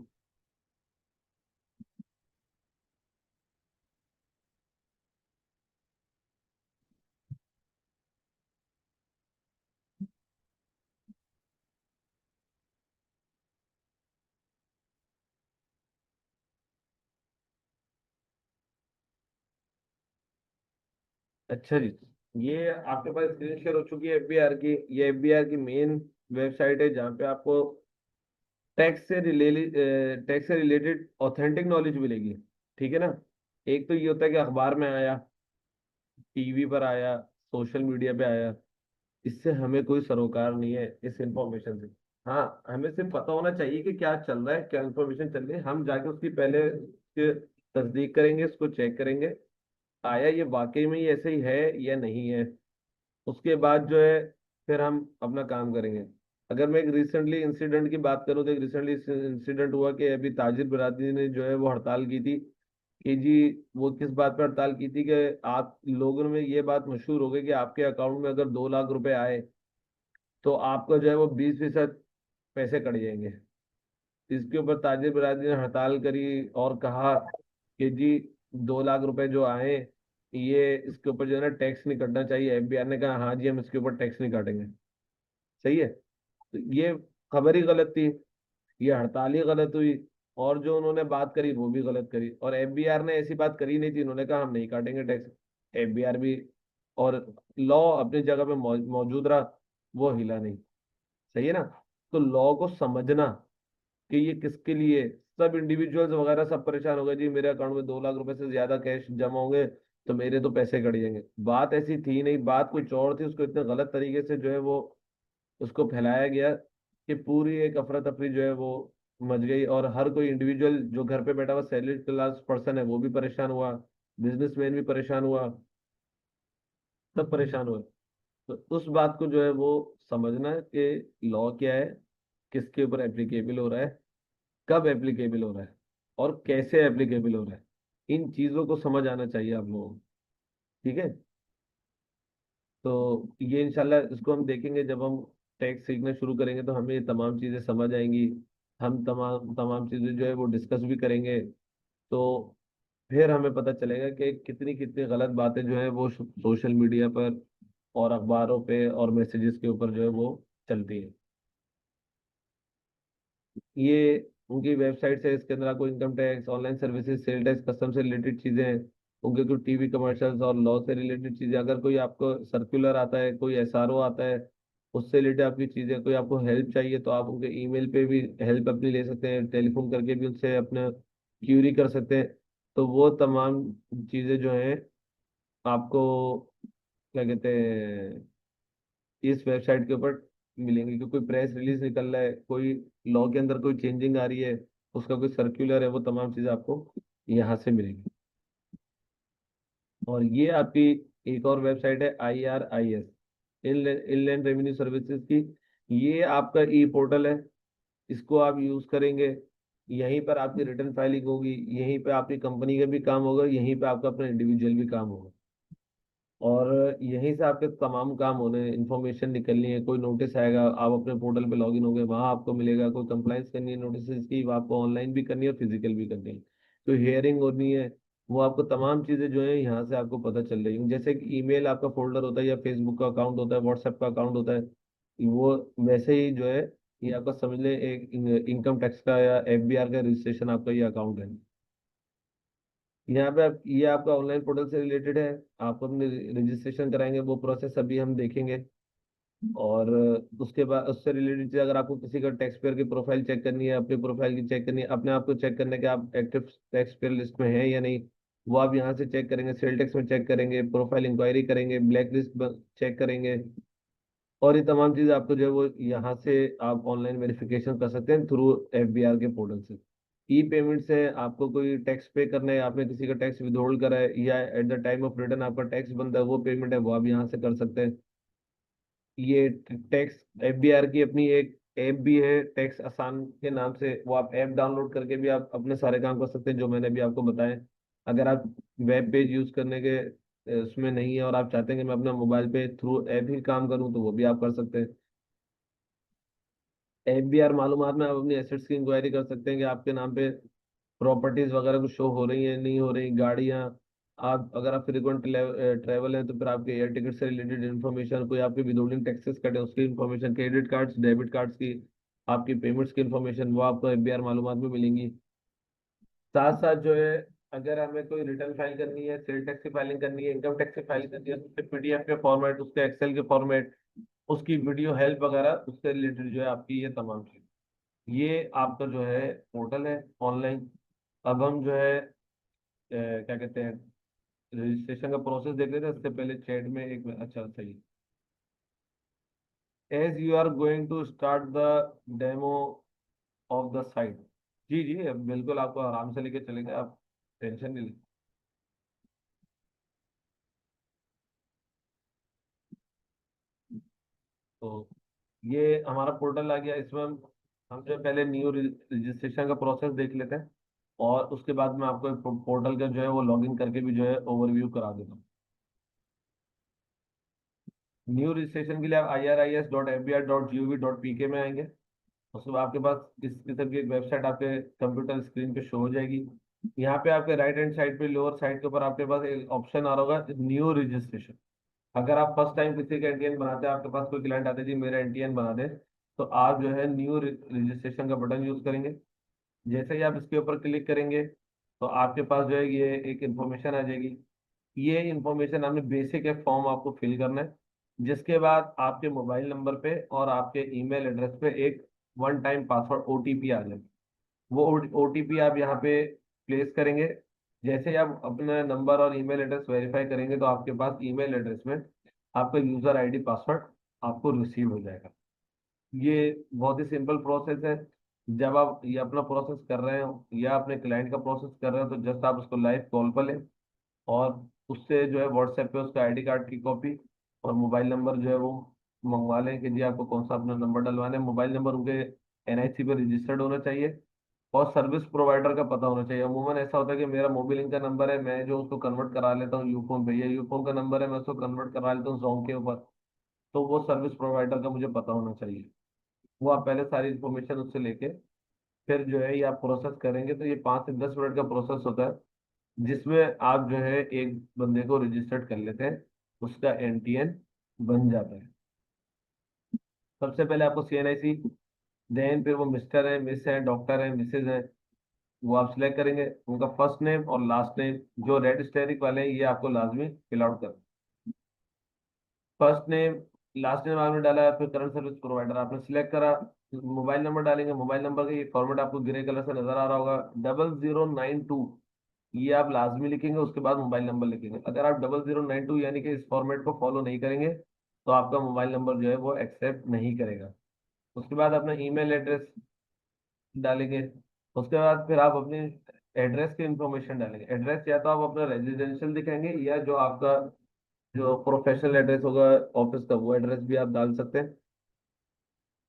अच्छा जी, ये आपके पास स्क्रीन शेयर हो चुकी है एफबीआर की। ये एफबीआर की मेन वेबसाइट है, जहाँ पे आपको टैक्स से रिलेटेड ऑथेंटिक नॉलेज मिलेगी। ठीक है ना? एक तो ये होता है कि अखबार में आया, टीवी पर आया, सोशल मीडिया पे आया, इससे हमें कोई सरोकार नहीं है इस इंफॉर्मेशन से। हाँ, हमें सिर्फ पता होना चाहिए कि क्या चल रहा है, क्या इंफॉर्मेशन चल रही है। हम जाके उसकी पहले उसकी तस्दीक करेंगे, उसको चेक करेंगे, आया ये वाकई में ही ऐसे ही है या नहीं है। उसके बाद जो है फिर हम अपना काम करेंगे। अगर मैं एक रिसेंटली इंसिडेंट की बात करूं, तो एक रिसेंटली इंसिडेंट हुआ कि अभी ताजिर बिरादरी ने जो है वो हड़ताल की थी। कि जी वो किस बात पर हड़ताल की थी? कि आप लोगों में ये बात मशहूर हो गई कि आपके अकाउंट में अगर 2 लाख रुपए आए तो आपका जो है वो 20% पैसे कट जाएंगे। इसके ऊपर ताजिर बिरादरी ने हड़ताल करी और कहा कि जी 2 लाख रुपए जो आए, ये इसके ऊपर जो है ना टैक्स नहीं कटना चाहिए। एफबीआर ने कहा हाँ जी हम इसके ऊपर टैक्स नहीं काटेंगे। सही है? तो ये खबर ही गलत थी, ये हड़ताल ही गलत हुई, और जो उन्होंने बात करी वो भी गलत करी। और एफबीआर ने ऐसी बात करी नहीं थी, उन्होंने कहा हम नहीं काटेंगे टैक्स। एफबीआर भी और लॉ अपनी जगह पे मौजूद रहा, वो हिला नहीं। सही है ना? तो लॉ को समझना कि ये किसके लिए, सब इंडिविजुअल्स वगैरह सब परेशान हो गए जी मेरे अकाउंट में 2 लाख रुपए से ज्यादा कैश जमा होंगे तो मेरे तो पैसे कट जाएंगे। बात ऐसी थी नहीं, बात कुछ और थी। उसको इतने गलत तरीके से जो है वो उसको फैलाया गया कि पूरी एक अफरा तफरी जो है वो मच गई। और हर कोई इंडिविजुअल जो घर पे बैठा हुआ सैलरी क्लास पर्सन है वो भी परेशान हुआ, बिजनेसमैन भी परेशान हुआ, सब परेशान हुए। तो उस बात को जो है वो समझना है कि लॉ क्या है, किसके ऊपर एप्लीकेबल हो रहा है, कब एप्लीकेबल हो रहा है, और कैसे एप्लीकेबल हो रहा है। इन चीजों को समझ आना चाहिए आप लोगों को। ठीक है? तो ये इंशाल्लाह इसको हम देखेंगे, जब हम टैक्स सीखना शुरू करेंगे तो हमें ये तमाम चीज़ें समझ आएंगी। हम तमाम तमाम चीज़ें जो है वो डिस्कस भी करेंगे। तो फिर हमें पता चलेगा कि कितनी कितनी गलत बातें जो है वो सोशल मीडिया पर और अखबारों पे और मैसेजेस के ऊपर जो है वो चलती है। ये उनकी वेबसाइट है, इसके अंदर आपको income tax, online services, sale tax, custom से रिलेटेड चीजें हैं, उनके कुछ टीवी कमर्शियल्स और लॉ से रिलेटेड चीजें। अगर कोई आपको सर्कुलर आता है, कोई एसआरओ आता है, उससे रिलेटेड आपकी चीजें, कोई आपको हेल्प चाहिए तो आप उनके ईमेल पे भी हेल्प अपनी ले सकते हैं, टेलीफोन करके भी उनसे अपना क्यूरी कर सकते हैं। तो वो तमाम चीजें जो हैं आपको क्या कहते हैं इस वेबसाइट के ऊपर मिलेंगे। कि कोई प्रेस रिलीज निकल रहा है, कोई लॉ के अंदर कोई चेंजिंग आ रही है, उसका कोई सर्क्यूलर है, वो तमाम चीजें आपको यहाँ से मिलेंगी। और ये आपकी एक और वेबसाइट है IRIS, इनलैंड रेवेन्यू सर्विसेज की। ये आपका ई पोर्टल है, इसको आप यूज करेंगे। यहीं पर आपकी रिटर्न फाइलिंग होगी, यहीं पे आपकी कंपनी का भी काम होगा, यहीं पे आपका अपना इंडिविजुअल भी काम होगा। और यहीं से आपके तमाम काम होने हैं, इन्फॉर्मेशन निकलनी है, कोई नोटिस आएगा, आप अपने पोर्टल पे लॉगिन होंगे, वहां आपको मिलेगा। कोई कंप्लाइंस करनी है नोटिस की, वो आपको ऑनलाइन भी करनी है और फिजिकल भी करनी है। कोई हियरिंग होनी है, वो आपको तमाम चीजें जो है यहाँ से आपको पता चल रही है। जैसे कि ईमेल आपका फोल्डर होता है, या फेसबुक का अकाउंट होता है, व्हाट्सएप का अकाउंट होता है, वो वैसे ही जो है ये आपका समझ लें एक इनकम टैक्स का या FBR का रजिस्ट्रेशन आपका ये अकाउंट है। यहाँ पे आप ये आपका ऑनलाइन पोर्टल से रिलेटेड है, आप अपने रजिस्ट्रेशन कराएंगे, वो प्रोसेस अभी हम देखेंगे। और उसके बाद उससे रिलेटेड चीज, अगर आपको किसी का टैक्स पेयर की प्रोफाइल चेक करनी है, अपनी प्रोफाइल की चेक करनी है, अपने आप को चेक करना है कि आप एक्टिव टैक्स पेयर लिस्ट में हैं या नहीं, वो आप यहाँ से चेक करेंगे। सेल टैक्स में चेक करेंगे, प्रोफाइल इंक्वायरी करेंगे, ब्लैक लिस्ट चेक करेंगे। और ये तमाम चीज़ आपको जो है वो यहाँ से आप ऑनलाइन वेरिफिकेशन कर सकते हैं थ्रू FBR के पोर्टल से। ई पेमेंट से आपको कोई टैक्स पे करना है, आपने किसी का टैक्स विदहोल्ड करा है, या at the time of return आपका टैक्स बनता है, वो पेमेंट है वो आप यहाँ से कर सकते हैं। ये टैक्स FBR की अपनी एक ऐप भी है, टैक्स आसान के नाम से। वो आप ऐप डाउनलोड करके भी आप अपने सारे काम कर सकते हैं जो मैंने भी आपको बताया। अगर आप वेब पेज यूज करने के उसमें नहीं है और आप चाहते हैं कि मैं अपना मोबाइल पे थ्रू ऐप ही काम करूं, तो वो भी आप कर सकते हैं। FBR मालूमात में आप अपनी एसेट्स की इंक्वायरी कर सकते हैं कि आपके नाम पे प्रॉपर्टीज वगैरह कुछ शो हो रही हैं, नहीं हो रही, गाड़ियाँ। आप अगर आप फ्रीक्वेंट ट्रैवल है तो फिर आपके एयर टिकट से रिलेटेड इन्फॉर्मेशन, कोई आपके विदहोल्डिंग टैक्सेस कटे उसकी information, credit cards debit cards की आपकी पेमेंट्स की इन्फॉर्मेशन, वो आपको FBR मालूमात में मिलेंगी। साथ साथ जो है अगर हमें कोई रिटर्न फाइल करनी है, सेल टैक्स की फाइलिंग करनी है, इनकम टैक्स की फाइलिंग करनी है, तो उसके PDF के फॉर्मेट, उसके एक्सेल के फॉर्मेट, उसकी वीडियो हेल्प वगैरह, उससे रिलेटेड जो है आपकी ये तमाम चीज, ये आपका जो है पोर्टल है ऑनलाइन। अब हम जो है क्या कहते हैं रजिस्ट्रेशन का प्रोसेस देख लेते हैं। इससे पहले चैट में एक अच्छा सही, as you are going to start the demo of the site. जी जी, अब बिल्कुल आपको आराम से लेके चलेंगे, आप टेंशन नहीं लें। तो ये हमारा पोर्टल आ गया। इसमें हम जो पहले न्यू रजिस्ट्रेशन का प्रोसेस देख लेते हैं, और उसके बाद मैं आपको पोर्टल का जो है वो लॉगिन करके भी जो है ओवरव्यू करा देता हूँ। न्यू रजिस्ट्रेशन के लिए आप iris.fbr.gov.pk में आएंगे। उसके बाद आपके पास इस किस्म की एक वेबसाइट आपके कंप्यूटर स्क्रीन पे शो हो जाएगी। यहाँ पे आपके राइट हैंड साइड पे लोअर साइड के ऊपर आपके पास एक ऑप्शन आ रहा होगा, न्यू रजिस्ट्रेशन। अगर आप फर्स्ट टाइम किसी का NTN बनाते हैं, आपके पास कोई क्लाइंट आते हैं जी मेरा NTN बना दे, तो आप जो है न्यू रजिस्ट्रेशन का बटन यूज करेंगे। जैसे ही आप इसके ऊपर क्लिक करेंगे तो आपके पास जो है ये एक इंफॉर्मेशन आ जाएगी। ये इंफॉर्मेशन आपने बेसिक एक फॉर्म आपको फिल करना है, जिसके बाद आपके मोबाइल नंबर पे और आपके ईमेल एड्रेस पे एक वन टाइम पासवर्ड OTP आ जाएगा। वो OTP आप यहाँ पे प्लेस करेंगे। जैसे ही आप अपना नंबर और ईमेल एड्रेस वेरीफाई करेंगे तो आपके पास ईमेल एड्रेस में आपका यूजर ID पासवर्ड आपको रिसीव हो जाएगा। ये बहुत ही सिंपल प्रोसेस है। जब आप ये अपना प्रोसेस कर रहे हो या अपने क्लाइंट का प्रोसेस कर रहे हो, तो जस्ट आप उसको लाइव कॉल पर लें, और उससे जो है व्हाट्सएप पे उसका ID कार्ड की कॉपी और मोबाइल नंबर जो है वो मंगवा लें कि जी आपको कौन सा अपना नंबर डलवाना है। मोबाइल नंबर उनके NIC पे रजिस्टर्ड होना चाहिए, और सर्विस प्रोवाइडर का पता होना चाहिए। अमूमन ऐसा होता है कि मेरा मोबिलिंक का नंबर है, मैं जो उसको कन्वर्ट करा लेता हूँ यूफोन पे, या यूफोन का नंबर है मैं उसको कन्वर्ट करा लेता हूँ जोंग के ऊपर। तो वो सर्विस प्रोवाइडर का मुझे पता होना चाहिए। वो आप पहले सारी इन्फॉर्मेशन उससे लेके फिर जो है ये आप प्रोसेस करेंगे। तो ये 5 से 10 मिनट का प्रोसेस होता है, जिसमें आप जो है एक बंदे को रजिस्टर्ड कर लेते हैं, उसका एनटीएन बन जाता है। सबसे पहले आपको सीएनआईसी, देन फिर वो मिस्टर है, मिस है, डॉक्टर है, मिसेज है, वो आप सिलेक्ट करेंगे। उनका फर्स्ट नेम और लास्ट नेम जो रेड स्टेरिक वाले हैं ये आपको लाजमी फिल आउट कर। फर्स्ट नेम, लास्ट नेम आपने डाला, फिर करंट सर्विस प्रोवाइडर आपने सिलेक्ट करा। मोबाइल नंबर डालेंगे, मोबाइल नंबर का ये फॉर्मेट आपको ग्रे कलर से नजर आ रहा होगा, 0092, ये आप लाजमी लिखेंगे। उसके बाद मोबाइल नंबर लिखेंगे। अगर आप 0092 यानी कि इस फॉर्मेट को फॉलो नहीं करेंगे तो आपका मोबाइल नंबर जो है वो एक्सेप्ट नहीं करेगा। उसके बाद अपना ईमेल एड्रेस डालेंगे। उसके बाद फिर आप अपने एड्रेस की इंफॉर्मेशन डालेंगे। एड्रेस या तो आप अपना रेजिडेंशियल दिखाएंगे, या जो आपका जो प्रोफेशनल एड्रेस होगा ऑफिस का, वो एड्रेस भी आप डाल सकते हैं।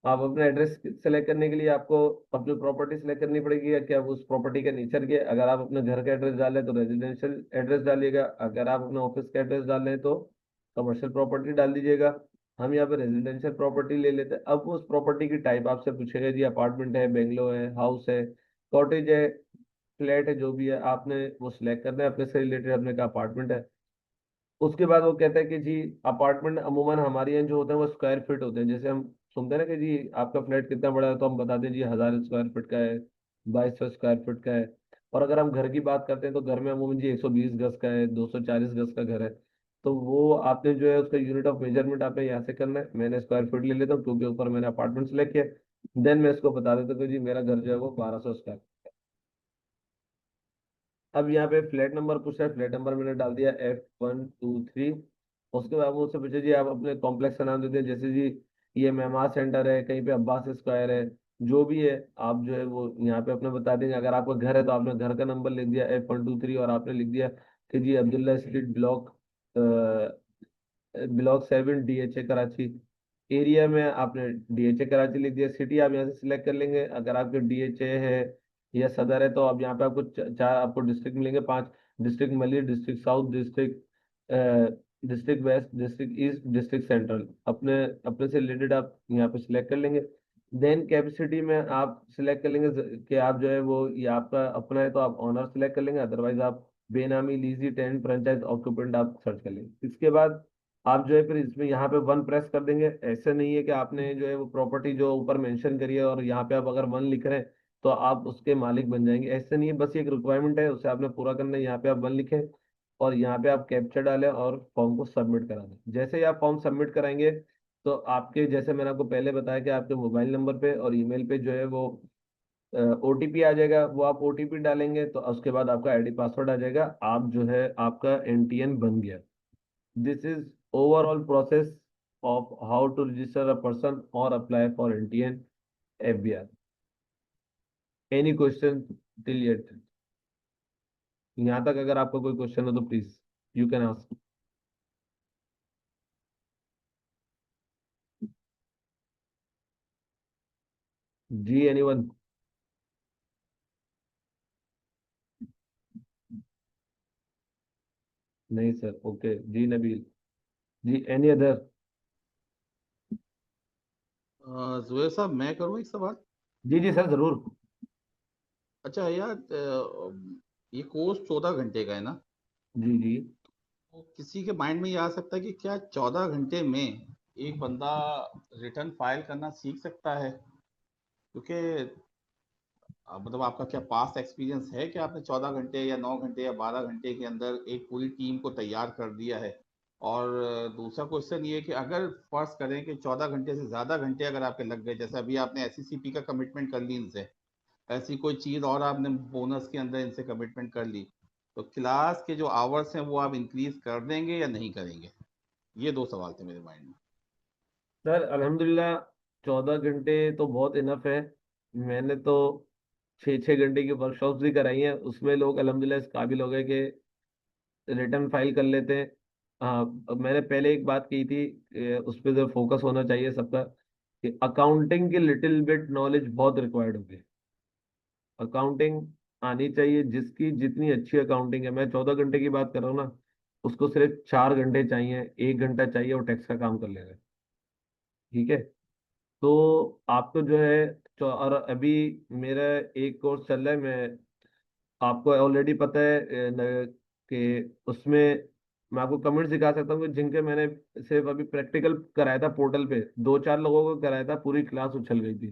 आप अपना एड्रेस सेलेक्ट करने के लिए आपको अपनी प्रॉपर्टी सेलेक्ट करनी पड़ेगी, या क्या उस प्रॉपर्टी के नेचर के। अगर आप अपने घर का एड्रेस डालें तो रेजिडेंशियल एड्रेस डालिएगा, अगर आप अपने ऑफिस का एड्रेस डाल रहे हैं तो कमर्शियल प्रॉपर्टी डाल दीजिएगा। हम यहाँ पे रेजिडेंशियल प्रॉपर्टी ले लेते हैं। अब उस प्रॉपर्टी की टाइप आपसे पूछेगा जी अपार्टमेंट है, बेंगलो है, हाउस है, कॉटेज है, फ्लैट है, जो भी है आपने वो सिलेक्ट करना है अपने से रिलेटेड। अपने का अपार्टमेंट है। उसके बाद वो कहता है कि जी अपार्टमेंट अमूमन हमारे यहाँ जो होते हैं वो स्क्वायर फीट होते हैं। जैसे हम सुनते हैं ना कि जी आपका फ्लैट कितना बड़ा है, तो हम बता दें जी 1000 स्क्वायर फीट का है, 2200 स्क्वायर फीट का है। और अगर हम घर की बात करते हैं तो घर में अमूमन जी 120 गज का है, 240 गज का घर है। तो वो आपने जो है उसका यूनिट ऑफ मेजरमेंट आपने यहाँ से करना है। मैंने स्क्वायर फीट ले लेता हूँ क्योंकि ऊपर मैंने अपार्टमेंट सेलेक्ट किया। देन मैं इसको बता देता हूँ कि जी मेरा घर जो है वो 1200 स्क्वायर। अब यहाँ पे फ्लैट नंबर पूछ रहा है, फ्लैट नंबर मैंने डाल दिया F123। उसके बाद मुझसे पूछे जी आप अपने कॉम्प्लेक्स का नाम देते हैं, जैसे जी ये मेहमान सेंटर है, कहीं पे अब्बास स्क्वायर है, जो भी है आप जो है वो यहाँ पे अपने बता देंगे। अगर आपका घर है तो आपने घर का नंबर लिख दिया F123, और आपने लिख दिया कि जी Abdullah street block 7 DHA Karachi. Area में आपने DHA कराची लिख दिया। सिटी आप यहाँ से सिलेक्ट कर लेंगे। अगर आपके DHA है या सदर है तो अब यहाँ पे आपको चार आपको डिस्ट्रिक्ट मिलेंगे, 5। District Malir, district south, district west, district east, district central अपने अपने से रिलेटेड आप यहाँ पे सिलेक्ट कर लेंगे। देन कैपेसिटी में आप सिलेक्ट कर लेंगे कि आप जो है वो ये आपका अपना है तो आप ऑनर सिलेक्ट कर लेंगे, अदरवाइज आप बेनामी, लीजी, टेनेंट, फ्रेंचाइज, ऑक्यूपेंट आप सर्च कर लेंगे। इसके बाद आप जो है फिर इसमें यहाँ पे 1 प्रेस कर देंगे। ऐसे नहीं है कि आपने जो है वो प्रॉपर्टी जो ऊपर मेंशन करी है और यहाँ पे आप अगर 1 लिख रहे हैं तो आप उसके मालिक बन जाएंगे, ऐसे नहीं है। बस ये एक रिक्वायरमेंट है, उसे आपने पूरा करना है। यहाँ पे आप 1 लिखें और यहाँ पे आप कैप्चर डालें और फॉर्म को सबमिट करा दें। जैसे ही आप फॉर्म सबमिट कराएंगे तो आपके, जैसे मैंने आपको पहले बताया कि आपके मोबाइल नंबर पे और ईमेल पे जो है वो ओटीपी आ जाएगा। वो आप ओटीपी डालेंगे तो उसके बाद आपका आईडी पासवर्ड आ जाएगा। आप जो है आपका एनटीएन बन गया। This is overall process of how to register a person or apply for NTN FBR. Any question till yet? यहाँ तक अगर आपका कोई क्वेश्चन हो तो प्लीज यू कैन आस्क। जी एनीवन? नहीं सर, ओके जी नबील जी। Any other? जुबैर साहब, मैं करूँ एक सवाल? जी जी सर जरूर। अच्छा यार, ये कोर्स 14 घंटे का है ना? जी जी। तो किसी के माइंड में ये आ सकता है कि क्या 14 घंटे में एक बंदा रिटर्न फाइल करना सीख सकता है? क्योंकि मतलब आपका क्या पास्ट एक्सपीरियंस है कि आपने 14 घंटे या 9 घंटे या 12 घंटे के अंदर एक पूरी टीम को तैयार कर दिया है? और दूसरा क्वेश्चन ये है कि अगर फर्ज करें कि 14 घंटे से ज़्यादा घंटे अगर आपके लग गए, जैसे अभी आपने एससीसीपी का कमिटमेंट कर ली इनसे, ऐसी कोई चीज़ और आपने बोनस के अंदर इनसे कमिटमेंट कर ली, तो क्लास के जो आवर्स हैं वो आप इंक्रीज कर देंगे या नहीं करेंगे? ये 2 सवाल थे मेरे माइंड में। सर अल्हम्दुलिल्लाह 14 घंटे तो बहुत इनफ है। मैंने तो 6 6 घंटे की वर्कशॉप्स भी कराई हैं, उसमें लोग अल्हम्दुलिल्लाह इस काबिल हो गए कि रिटर्न फाइल कर लेते हैं। हाँ, अब मैंने पहले एक बात की थी, उस पर जो फोकस होना चाहिए सबका, कि अकाउंटिंग की लिटिल बिट नॉलेज बहुत रिक्वायर्ड होगी। अकाउंटिंग आनी चाहिए। जिसकी जितनी अच्छी अकाउंटिंग है, मैं 14 घंटे की बात कर रहा हूँ ना, उसको सिर्फ 4 घंटे चाहिए, 1 घंटा चाहिए, वो टैक्स का काम कर लेगा। ठीक है। तो आपको जो है, और अभी मेरा एक कोर्स चल रहा है, मैं आपको ऑलरेडी पता है कि उसमें मैं आपको कमेंट दिखा सकता हूँ कि जिनके मैंने सिर्फ अभी प्रैक्टिकल कराया था पोर्टल पे, 2-4 लोगों को कराया था, पूरी क्लास उछल गई थी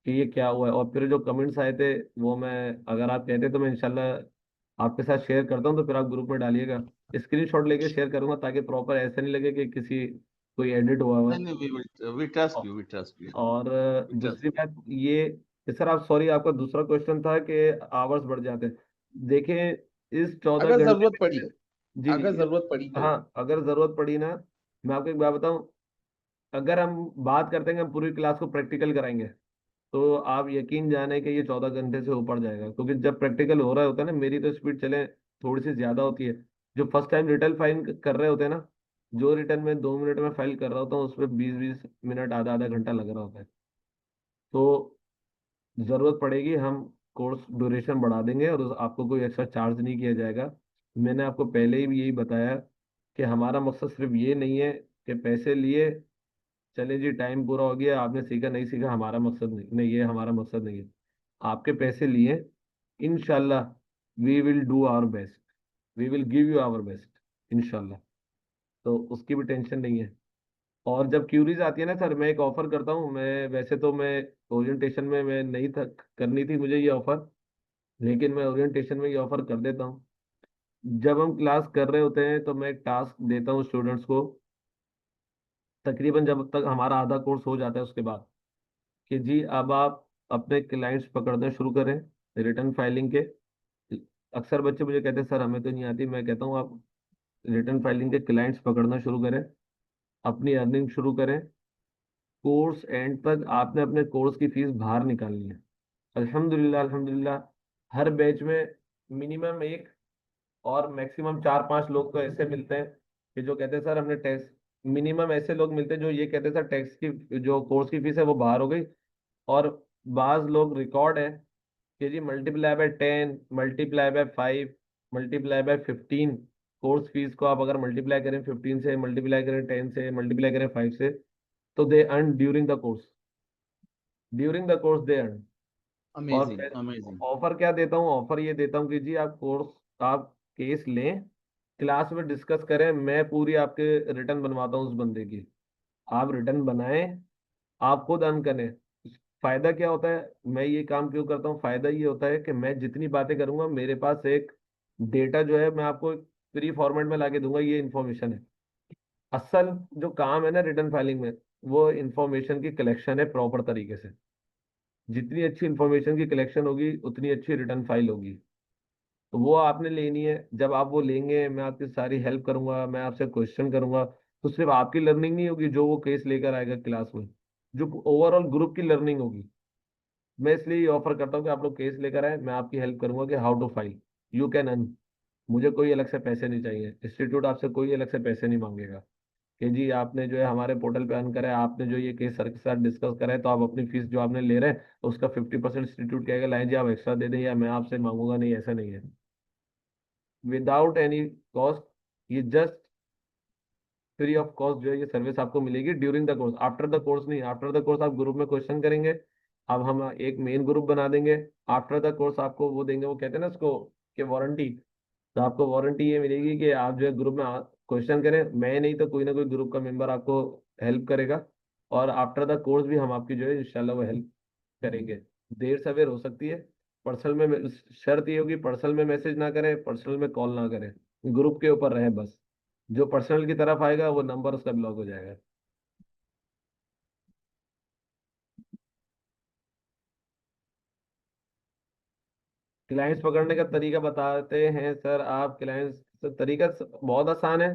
कि ये क्या हुआ है। और फिर जो कमेंट्स आए थे वो मैं, अगर आप कहते तो मैं इंशाल्लाह आपके साथ शेयर करता हूँ, तो फिर आप ग्रुप में डालिएगा। स्क्रीनशॉट लेके शेयर करूंगा ताकि प्रॉपर ऐसा नहीं लगे कि किसी कोई एडिट हुआ हुआ नहीं है। नहीं, we trust you, we trust you, और वी दूसरी ट्रस्ट। बात ये कि सर, आप सॉरी, आपका दूसरा क्वेश्चन था कि आवर्स बढ़ जाते हैं। देखें, इस चौदह अगर घंटे जरूरत पड़ी, में, जी जी, अगर जरूरत पड़ी तो। हाँ, अगर जरूरत पड़ी ना, मैं आपको एक बात बताऊं, अगर हम बात करते हैं कि हम पूरी क्लास को प्रैक्टिकल कराएंगे, तो आप यकीन जाने कि ये 14 घंटे से ऊपर जाएगा। क्योंकि जब प्रैक्टिकल हो रहा होता है ना, मेरी तो स्पीड चले थोड़ी सी ज्यादा होती है। जो फर्स्ट टाइम रिटर्न फाइल कर रहे होते हैं ना, जो रिटर्न में 2 मिनट में फाइल कर रहा होता हूँ, उसमें 20-20 मिनट, आधा आधा घंटा लग रहा होता है। तो जरूरत पड़ेगी हम कोर्स ड्यूरेशन बढ़ा देंगे, और आपको कोई एक्स्ट्रा चार्ज नहीं किया जाएगा। मैंने आपको पहले ही भी यही बताया कि हमारा मकसद सिर्फ ये नहीं है कि पैसे लिए चले जी, टाइम पूरा हो गया, आपने सीखा नहीं सीखा, हमारा मकसद नहीं, नहीं, ये हमारा मकसद नहीं है। आपके पैसे लिए, इनशाला we will do our best, we will give you our best, इनशाला। तो उसकी भी टेंशन नहीं है। और जब क्यूरीज आती है ना सर, मैं एक ऑफर करता हूँ। मैं वैसे तो मैं ओरिएंटेशन में मैं नहीं था, करनी थी मुझे ये ऑफर, लेकिन मैं ओरिएंटेशन में ये ऑफर कर देता हूँ। जब हम क्लास कर रहे होते हैं तो मैं एक टास्क देता हूँ स्टूडेंट्स को, तकरीबन जब तक हमारा आधा कोर्स हो जाता है उसके बाद, कि जी अब आप अपने क्लाइंट्स पकड़ना शुरू करें रिटर्न फाइलिंग के। अक्सर बच्चे मुझे कहते हैं सर हमें तो नहीं आती। मैं कहता हूँ आप रिटर्न फाइलिंग के क्लाइंट्स पकड़ना शुरू करें, अपनी अर्निंग शुरू करें। कोर्स एंड तक आपने अपने कोर्स की फीस बाहर निकालनी है। अल्हम्दुलिल्लाह, अल्हम्दुलिल्लाह, हर बैच में मिनिमम एक और मैक्सिमम 4-5 लोग तो ऐसे मिलते हैं कि जो कहते हैं सर हमने टैक्स, मिनिमम ऐसे लोग मिलते हैं जो ये कहते हैं सर टैक्स की जो कोर्स की फीस है वो बाहर हो गई। और बाज लोग रिकॉर्ड है कि जी multiply by 10, multiply by 5, multiply by 15, course fees को आप अगर मल्टीप्लाई करें 15 से, मल्टीप्लाई करें 10 से, मल्टीप्लाई करें 5 से, तो they earn during the course, during the course they earn. और अमेजिंग, फिर अमेजिंग। ऑफर क्या देता हूँ, ऑफर ये देता हूँ कि जी आप कोर्स, आप केस लें, क्लास में डिस्कस करें, मैं पूरी आपके रिटर्न बनवाता हूँ उस बंदे की। आप रिटर्न बनाएं, आप खुद अर्न करें। फायदा क्या होता है, मैं ये काम क्यों करता हूँ, फायदा ये होता है कि मैं जितनी बातें करूंगा, मेरे पास एक डेटा जो है मैं आपको फ्री फॉर्मेट में लाके दूंगा, ये इन्फॉर्मेशन है। असल जो काम है ना रिटर्न फाइलिंग में, वो इन्फॉर्मेशन की कलेक्शन है प्रॉपर तरीके से। जितनी अच्छी इन्फॉर्मेशन की कलेक्शन होगी उतनी अच्छी रिटर्न फाइल होगी। तो वो आपने लेनी है। जब आप वो लेंगे, मैं आपकी सारी हेल्प करूंगा, मैं आपसे क्वेश्चन करूंगा, तो सिर्फ आपकी लर्निंग नहीं होगी जो वो केस लेकर आएगा क्लास में, जो ओवरऑल ग्रुप की लर्निंग होगी। मैं इसलिए ये ऑफर करता हूँ कि आप लोग केस लेकर आए, मैं आपकी हेल्प करूंगा कि how to file, you can earn. मुझे कोई अलग से पैसे नहीं चाहिए, इंस्टीट्यूट आपसे कोई अलग से पैसे नहीं मांगेगा कि जी आपने जो है हमारे पोर्टल पे अर्न करा है, आपने जो ये केस सर के साथ डिस्कस करा है, तो आप अपनी फीस जो आपने ले रहे हैं उसका 50% इंस्टीट्यूट कहेगा लाइन जी आप एक्स्ट्रा दे दें, या मैं आपसे मांगूंगा नहीं, ऐसा नहीं है। विदाउट एनी कॉस्ट, ये जस्ट फ्री ऑफ कॉस्ट जो है ये सर्विस आपको मिलेगी during the course. After the course नहीं, आफ्टर द कोर्स आप ग्रुप में क्वेश्चन करेंगे। अब हम एक मेन ग्रुप बना देंगे। आफ्टर द कोर्स आपको वो देंगे, वो कहते हैं ना उसको कि वारंटी। तो आपको वारंटी ये मिलेगी कि आप जो है ग्रुप में क्वेश्चन करें, मैं नहीं तो कोई ना कोई ग्रुप का मेंबर आपको हेल्प करेगा। और आफ्टर द कोर्स भी हम आपकी जो है इंशाल्लाह वो हेल्प करेंगे। देर सवेर हो सकती है, पर्सनल में शर्त ये होगी, पर्सनल में मैसेज ना करें, पर्सनल में कॉल ना करें, ग्रुप के ऊपर रहे बस। जो पर्सनल की तरफ आएगा वो नंबर उसका ब्लॉक हो जाएगा। क्लाइंट्स पकड़ने का तरीका बताते हैं सर। आप क्लाइंट्स, तरीका बहुत आसान है।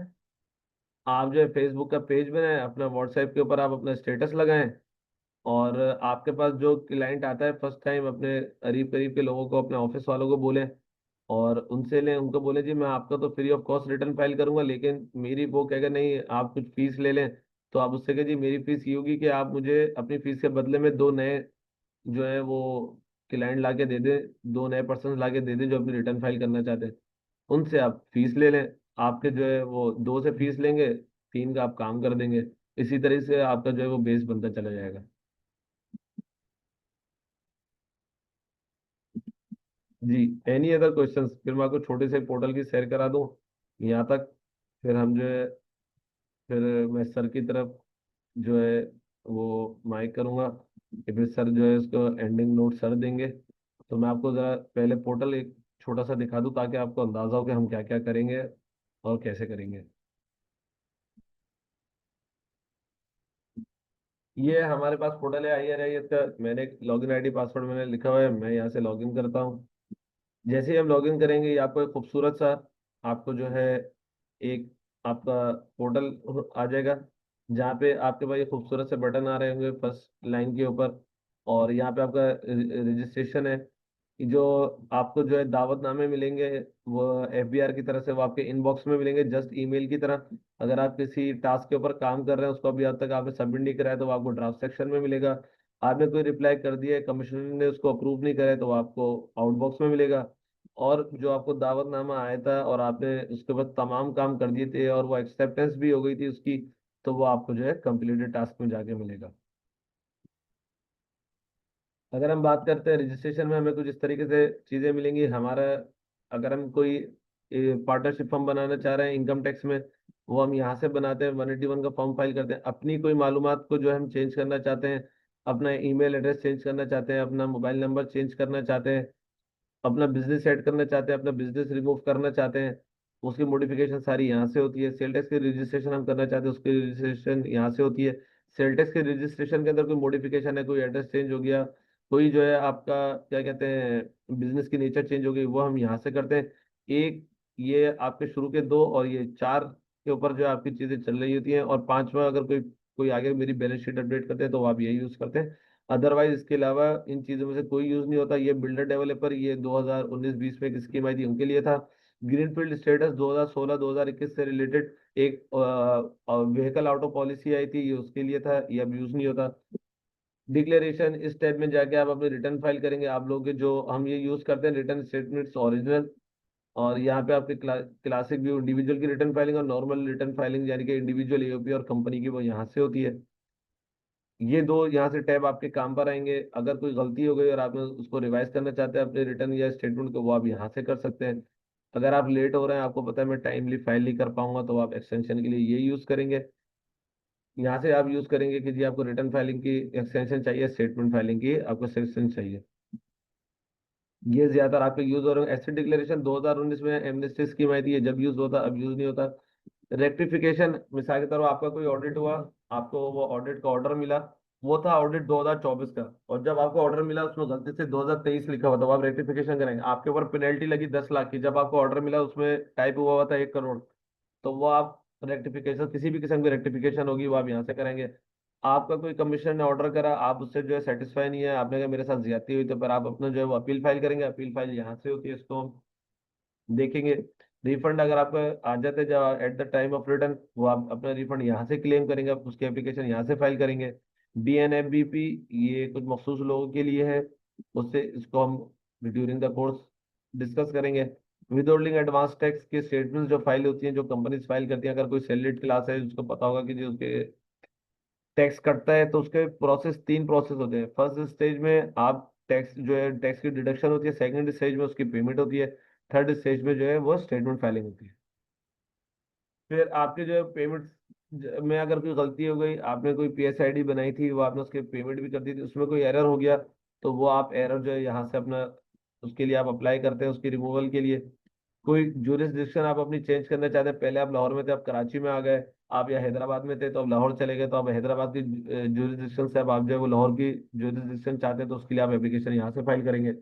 आप जो है फेसबुक का पेज बनाएं, अपना व्हाट्सएप के ऊपर आप अपना स्टेटस लगाएं, और आपके पास जो क्लाइंट आता है फर्स्ट टाइम, अपने करीब करीब के लोगों को, अपने ऑफिस वालों को बोलें, और उनसे लें, उनको बोले जी मैं आपका तो free of cost return file करूंगा, लेकिन मेरी, वो कहेगा नहीं आप कुछ फीस ले लें। तो आप उससे कहे जी मेरी फीस ये होगी कि आप मुझे अपनी फीस के बदले में 2 नए जो है वो क्लाइंट ला के दे दे, 2 नए पर्सन ला के दे दे जो अपनी रिटर्न फाइल करना चाहते हैं, उनसे आप फीस ले लें। आपके जो है वो 2 से फीस लेंगे, 3 का आप काम कर देंगे। इसी तरह से आपका जो है वो बेस बनता चला जाएगा। जी, एनी अदर क्वेश्चंस? फिर मैं आपको छोटे से पोर्टल की शेयर करा दूं यहाँ तक, फिर हम जो है, फिर मैं सर की तरफ जो है वो माइक करूंगा कि फिर सर जो है उसको एंडिंग नोट सर देंगे। तो मैं आपको ज़रा पहले पोर्टल एक छोटा सा दिखा दूं ताकि आपको अंदाजा हो कि हम क्या क्या करेंगे और कैसे करेंगे। ये हमारे पास पोर्टल है IRIS का। मैंने लॉगिन आईडी पासवर्ड मैंने लिखा हुआ है, मैं यहाँ से लॉगिन करता हूँ। जैसे ही हम लॉगिन करेंगे, ये आपको एक खूबसूरत सा, आपको जो है एक आपका पोर्टल आ जाएगा, जहाँ पे आपके पास ये खूबसूरत से बटन आ रहे होंगे फर्स्ट लाइन के ऊपर। और यहाँ पे आपका रजिस्ट्रेशन है। जो आपको जो है दावतनामे मिलेंगे, वो FBR की तरफ से, वो आपके इनबॉक्स में मिलेंगे जस्ट ईमेल की तरह। अगर आप किसी टास्क के ऊपर काम कर रहे हैं, उसको अभी अब तक आपने सबमिट नहीं कराया, तो वो आपको ड्राफ्ट सेक्शन में मिलेगा। आपने कोई रिप्लाई कर दिया है, कमिश्नर ने उसको अप्रूव नहीं करा है, तो वो आपको आउटबॉक्स में मिलेगा। और जो आपको दावतनामा आया था और आपने उसके बाद तमाम काम कर दिए थे और वो एक्सेप्टेंस भी हो गई थी उसकी, तो वो आपको जो है कंप्लीटेड टास्क में जाके मिलेगा। अगर हम बात करते हैं रजिस्ट्रेशन में, हमें कुछ इस तरीके से चीज़ें मिलेंगी हमारा। अगर हम कोई पार्टनरशिप फॉर्म बनाना चाह रहे हैं इनकम टैक्स में, वो हम यहाँ से बनाते हैं, 181 का फॉर्म फाइल करते हैं। अपनी कोई मालूमात को जो हम चेंज करना चाहते हैं, अपना ईमेल एड्रेस चेंज करना चाहते हैं, अपना मोबाइल नंबर चेंज करना चाहते हैं, अपना बिजनेस ऐड करना चाहते हैं, अपना बिजनेस रिमूव करना चाहते हैं, उसकी मॉडिफिकेशन सारी यहाँ से होती है। सेल टैक्स की रजिस्ट्रेशन हम करना चाहते हैं, उसकी रजिस्ट्रेशन यहाँ से होती है। सेल टैक्स के रजिस्ट्रेशन के अंदर कोई मॉडिफिकेशन है, कोई एड्रेस चेंज हो गया, कोई जो है आपका क्या कहते हैं बिजनेस की नेचर चेंज हो गई, वो हम यहाँ से करते हैं। एक ये आपके शुरू के 2 और ये 4 के ऊपर जो आपकी चीज़ें चल रही होती हैं, और 5वां अगर कोई कोई आगे मेरी बैलेंस शीट अपडेट करते हैं तो आप ये यूज़ करते हैं। अदरवाइज इसके अलावा इन चीज़ों में से कोई यूज़ नहीं होता। ये बिल्डर डेवलपर, ये 2019-20 में एक स्कीम आई थी उनके लिए था। ग्रीनफील्ड स्टेटस 2016-2021 से रिलेटेड एक व्हीकल ऑटो पॉलिसी आई थी, ये उसके लिए था, ये अब यूज़ नहीं होता। डिक्लेरेशन, इस टैब में जाके आप अपनी रिटर्न फाइल करेंगे। आप लोग के जो हम ये यूज़ करते हैं रिटर्न स्टेटमेंट्स ओरिजिनल, और यहाँ पे आपके क्लासिक व्यू इंडिविजुअल की रिटर्न फाइलिंग और नॉर्मल रिटर्न फाइलिंग यानी कि इंडिविजुअल AOP और कंपनी की, वो यहाँ से होती है। ये 2 यहाँ से टैब आपके काम पर आएंगे। अगर कोई गलती हो गई और आप उसको रिवाइज करना चाहते हैं अपने रिटर्न या स्टेटमेंट को, वो आप यहाँ से कर सकते हैं। अगर आप लेट हो रहे हैं, आपको पता है मैं टाइमली फाइल नहीं कर पाऊंगा, तो आप एक्सटेंशन के लिए ये यूज़ करेंगे। यहाँ से आप यूज़ करेंगे कि जी आपको रिटर्न फाइलिंग की एक्सटेंशन चाहिए, स्टेटमेंट फाइलिंग की आपको सेक्शन चाहिए। ये ज्यादातर आपके यूज हो रहे हैं। एसेट डिक्लेरेशन 2019 में एमनेस्टी स्कीम आई थी, ये जब यूज होता, अब यूज नहीं होता। रेक्टिफिकेशन, मिसाल के तौर पर आपका कोई ऑडिट हुआ, आपको वो ऑडिट का ऑर्डर मिला, वो था ऑडिट 2024 का, और जब आपको ऑर्डर मिला उसमें गलती से 2023 लिखा हुआ था, तो आप रेक्टिफिकेशन करेंगे। आपके ऊपर पेनल्टी लगी 10 लाख की, जब आपको ऑर्डर मिला उसमें टाइप हुआ हुआ था 1 करोड़, तो वो आप रेक्टिफिकेशन, किसी भी किस्म की रेक्टिफिकेशन होगी वो आप यहाँ से करेंगे। आपका कोई कमिश्नर ने ऑर्डर करा, आप उससे जो है सेटिस्फाई नहीं है, आपने कहा मेरे साथ ज्यादती हुई, तो पर आप अपना जो है वो अपील फाइल करेंगे। अपील फाइल यहाँ से होती है, इसको हम देखेंगे। रिफंड अगर आपका आ जाते हैं जब at the time of return, वो आप अपना रिफंड यहाँ से क्लेम करेंगे, आप उसकी एप्लीकेशन यहाँ से फाइल करेंगे। DNFBP, ये कुछ मखसूस लोगों के लिए है, उससे इसको हम ड्यूरिंग द कोर्स डिस्कस करेंगे। विदहोल्डिंग एडवांस टैक्स के स्टेटमेंट जो फाइल होती हैं, जो कंपनीज फाइल करती हैं, अगर कोई सैलरीड क्लास है उसको पता होगा कि जो उसके टैक्स कटता है, तो उसके प्रोसेस 3 प्रोसेस होते हैं। फर्स्ट स्टेज में आप टैक्स जो है टैक्स की डिडक्शन होती है, सेकंड स्टेज में उसकी पेमेंट होती है, थर्ड स्टेज में जो है वो स्टेटमेंट फाइलिंग होती है। फिर आपके जो है पेमेंट में अगर कोई गलती हो गई, आपने कोई PSID बनाई थी, वो आपने उसके पेमेंट भी कर दी थी, उसमें कोई एरर हो गया, तो वो आप एरर जो है यहाँ से अपना उसके लिए आप अप्लाई करते हैं उसकी रिमूवल के लिए। कोई जुरिस्डिक्शन आप अपनी चेंज करना चाहते हैं, पहले आप लाहौर में थे, आप कराची में आ गए, आप या हैदराबाद में थे तो आप लाहौर चले गए, तो आप हैदराबाद की जुरिस्डिक्शन से अब आप जो है वो लाहौर की जुरिस्डिक्शन चाहते हैं, तो उसके लिए आप एप्लीकेशन यहाँ से फाइल करेंगे।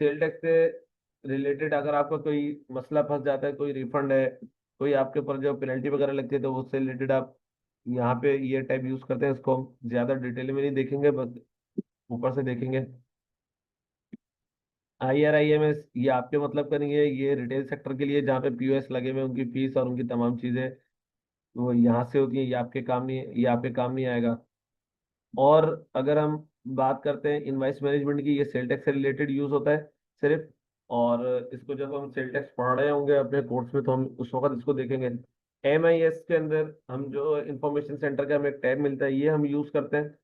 सेल टैक्स से रिलेटेड अगर आपका कोई मसला फंस जाता है, कोई रिफंड है, कोई आपके ऊपर जो पेनल्टी वगैरह लगती है, तो उससे रिलेटेड आप यहाँ पे ये टाइप यूज करते हैं। इसको हम ज्यादा डिटेल में नहीं देखेंगे, बस ऊपर से देखेंगे। IRIMS, ये आपके मतलब का नहीं है, ये रिटेल सेक्टर के लिए जहाँ पे POS लगे हुए हैं, उनकी फीस और उनकी तमाम चीजें वो यहाँ से होती है, ये आपके काम नहीं, ये आपके काम नहीं आएगा। और अगर हम बात करते हैं इनवाइस मैनेजमेंट की, ये सेल टैक्स से रिलेटेड यूज होता है सिर्फ। और इसको जब हम सेल टैक्स पढ़ रहे होंगे अपने कोर्स में तो हम उस वक्त इसको देखेंगे। MIS के अंदर हम जो इंफॉर्मेशन सेंटर का हमें एक टैब मिलता है, ये हम यूज करते हैं।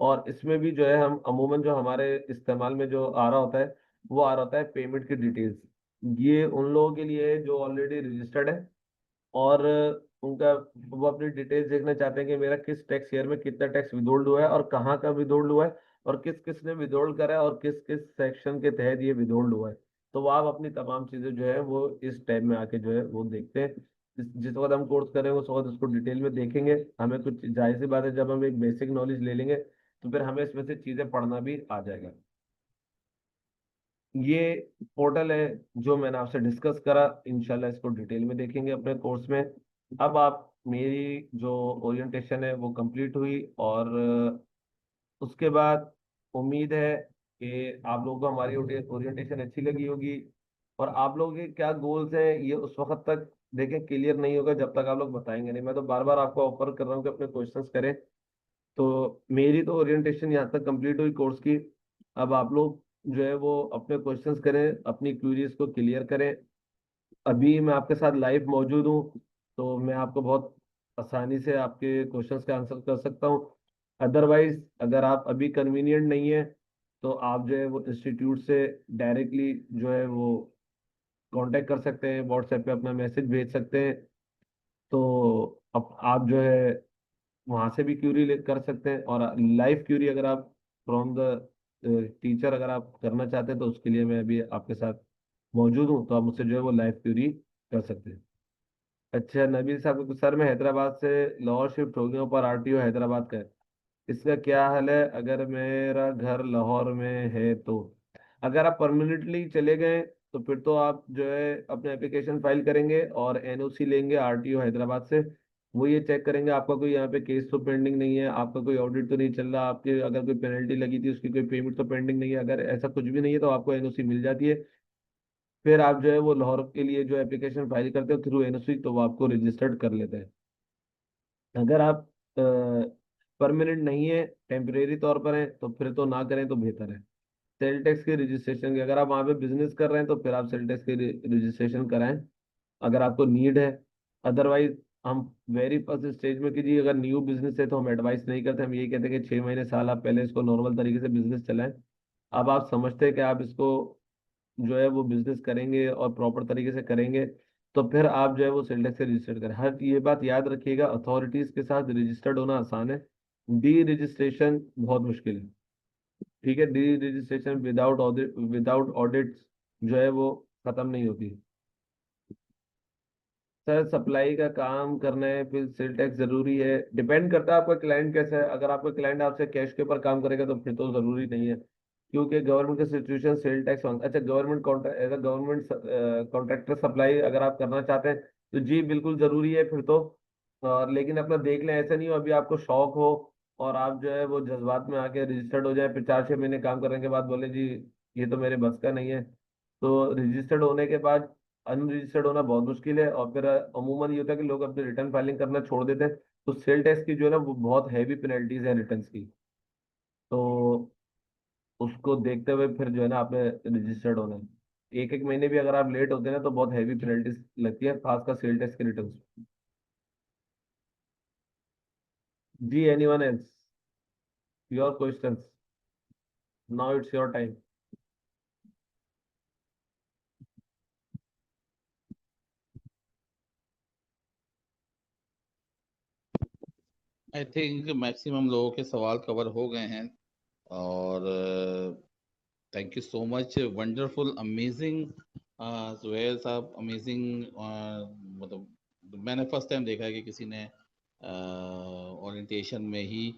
और इसमें भी जो है हम अमूमन जो हमारे इस्तेमाल में जो आ रहा होता है वो आ रहा होता है पेमेंट की डिटेल्स। ये उन लोगों के लिए है जो ऑलरेडी रजिस्टर्ड है और उनका वो अपनी डिटेल्स देखना चाहते हैं कि मेरा किस टैक्स ईयर में कितना टैक्स विदोल्ड हुआ है और कहाँ का विदोल्ड हुआ है और किस किस ने विदोल्ड करा है और किस किस सेक्शन के तहत ये विदोल्ड हुआ है। तो वो आप अपनी तमाम चीजें जो है वो इस टैब में आके जो है वो देखते हैं। जिस वक्त हम कोर्स करें उस वक्त उसको डिटेल में देखेंगे। हमें कुछ जाहिर सी बात है, जब हम एक बेसिक नॉलेज ले लेंगे तो फिर हमें इसमें से चीजें पढ़ना भी आ जाएगा। ये पोर्टल है जो मैंने आपसे डिस्कस करा, इंशाल्लाह इसको डिटेल में देखेंगे अपने कोर्स में। अब आप मेरी जो ओरिएंटेशन है वो कंप्लीट हुई और उसके बाद उम्मीद है कि आप लोगों को हमारी ओरिएंटेशन अच्छी लगी होगी। और आप लोगों के क्या गोल्स हैं ये उस वक्त तक देखें क्लियर नहीं होगा जब तक आप लोग बताएंगे नहीं। मैं तो बार बार आपको ऑफर कर रहा हूँ कि अपने क्वेश्चंस करें। तो मेरी तो ओरिएंटेशन यहाँ तक कंप्लीट हुई कोर्स की। अब आप लोग जो है वो अपने क्वेश्चंस करें, अपनी क्वेरीज को क्लियर करें। अभी मैं आपके साथ लाइव मौजूद हूँ तो मैं आपको बहुत आसानी से आपके क्वेश्चंस का आंसर कर सकता हूँ। अदरवाइज अगर आप अभी कन्वीनियंट नहीं है तो आप जो है वो इंस्टीट्यूट से डायरेक्टली जो है वो कांटेक्ट कर सकते हैं, व्हाट्सएप पे अपना मैसेज भेज सकते हैं। तो अब आप जो है वहां से भी क्यूरी कर सकते हैं। और लाइव क्यूरी अगर आप फ्रॉम द टीचर अगर आप करना चाहते हैं तो उसके लिए मैं अभी आपके साथ मौजूद हूँ, तो आप मुझसे जो है वो लाइव क्यूरी कर सकते हैं। अच्छा नबील साहब, सर मैं हैदराबाद से लाहौर शिफ्ट हो गया हूँ पर RTO हैदराबाद का है, इसका क्या हाल है अगर मेरा घर लाहौर में है तो? अगर आप परमानेंटली चले गए तो फिर तो आप जो है अपने एप्लीकेशन फाइल करेंगे और NOC लेंगे RTO हैदराबाद से। वो ये चेक करेंगे आपका कोई यहाँ पे केस तो पेंडिंग नहीं है, आपका कोई ऑडिट तो नहीं चल रहा, आपके अगर कोई पेनल्टी लगी थी उसकी कोई पेमेंट तो पेंडिंग नहीं है। अगर ऐसा कुछ भी नहीं है तो आपको NOC मिल जाती है। फिर आप जो है वो लाहौर के लिए जो एप्लीकेशन फाइल करते हो थ्रू NOC तो वो आपको रजिस्टर्ड कर लेते हैं। अगर आप परमानेंट नहीं है, टेम्परेरी तौर पर है तो फिर तो ना करें तो बेहतर है। सेल टैक्स की रजिस्ट्रेशन की, अगर आप वहाँ पे बिजनेस कर रहे हैं तो फिर आप सेल टैक्स की रजिस्ट्रेशन कराएं अगर आपको नीड है। अदरवाइज हम वेरी फर्स्ट स्टेज में कीजिए। अगर न्यू बिजनेस है तो हम एडवाइस नहीं करते, हम यही कहते हैं कि 6 महीने साल आप पहले इसको नॉर्मल तरीके से बिजनेस चलाएं। अब आप समझते हैं कि आप इसको जो है वो बिजनेस करेंगे और प्रॉपर तरीके से करेंगे तो फिर आप जो है वो सेल टैक्स से रजिस्टर्ड करें। हर ये बात याद रखिएगा, अथॉरिटीज के साथ रजिस्टर्ड होना आसान है, डी रजिस्ट्रेशन बहुत मुश्किल है। ठीक है, डी रजिस्ट्रेशन विदाउट ऑडिट जो है वो खत्म नहीं होती। सर सप्लाई का काम करना है फिर सेल टैक्स जरूरी है? डिपेंड करता है आपका क्लाइंट कैसा है। अगर आपका क्लाइंट आपसे कैश के ऊपर काम करेगा तो फिर तो जरूरी नहीं है, क्योंकि गवर्नमेंट का सिचुएशन सेल टैक्स मांगता है। अच्छा government contract as a government contractor supply अगर आप करना चाहते हैं तो जी बिल्कुल जरूरी है फिर तो। और लेकिन अपना देख लें, ऐसा नहीं हो अभी आपको शौक हो और आप जो है वो जज्बात में आके रजिस्टर्ड हो जाए, फिर 4-6 महीने काम करने के बाद बोले जी ये तो मेरे बस का नहीं है। तो रजिस्टर्ड होने के बाद अनरजिस्टर्ड होना बहुत मुश्किल है। और फिर अमूमन ये होता है कि लोग अपनी रिटर्न फाइलिंग करना छोड़ देते हैं, तो सेल टैक्स की जो है ना वो बहुत हैवी पेनल्टीज है रिटर्न्स की। तो उसको देखते हुए फिर जो है ना आपने रजिस्टर्ड होना है। 1-1 महीने भी अगर आप लेट होते हैं ना तो बहुत हैवी पेनल्टीज लगती है, खासकर सेल टैक्स के रिटर्न। जी anyone else, your questions, now it's your time. I think maximum लोगों के सवाल कवर हो गए हैं। और thank you so much, wonderful, amazing Suhail साहब, अमेजिंग। मतलब मैंने फर्स्ट टाइम देखा है कि किसी ने ओरिएंटेशन में ही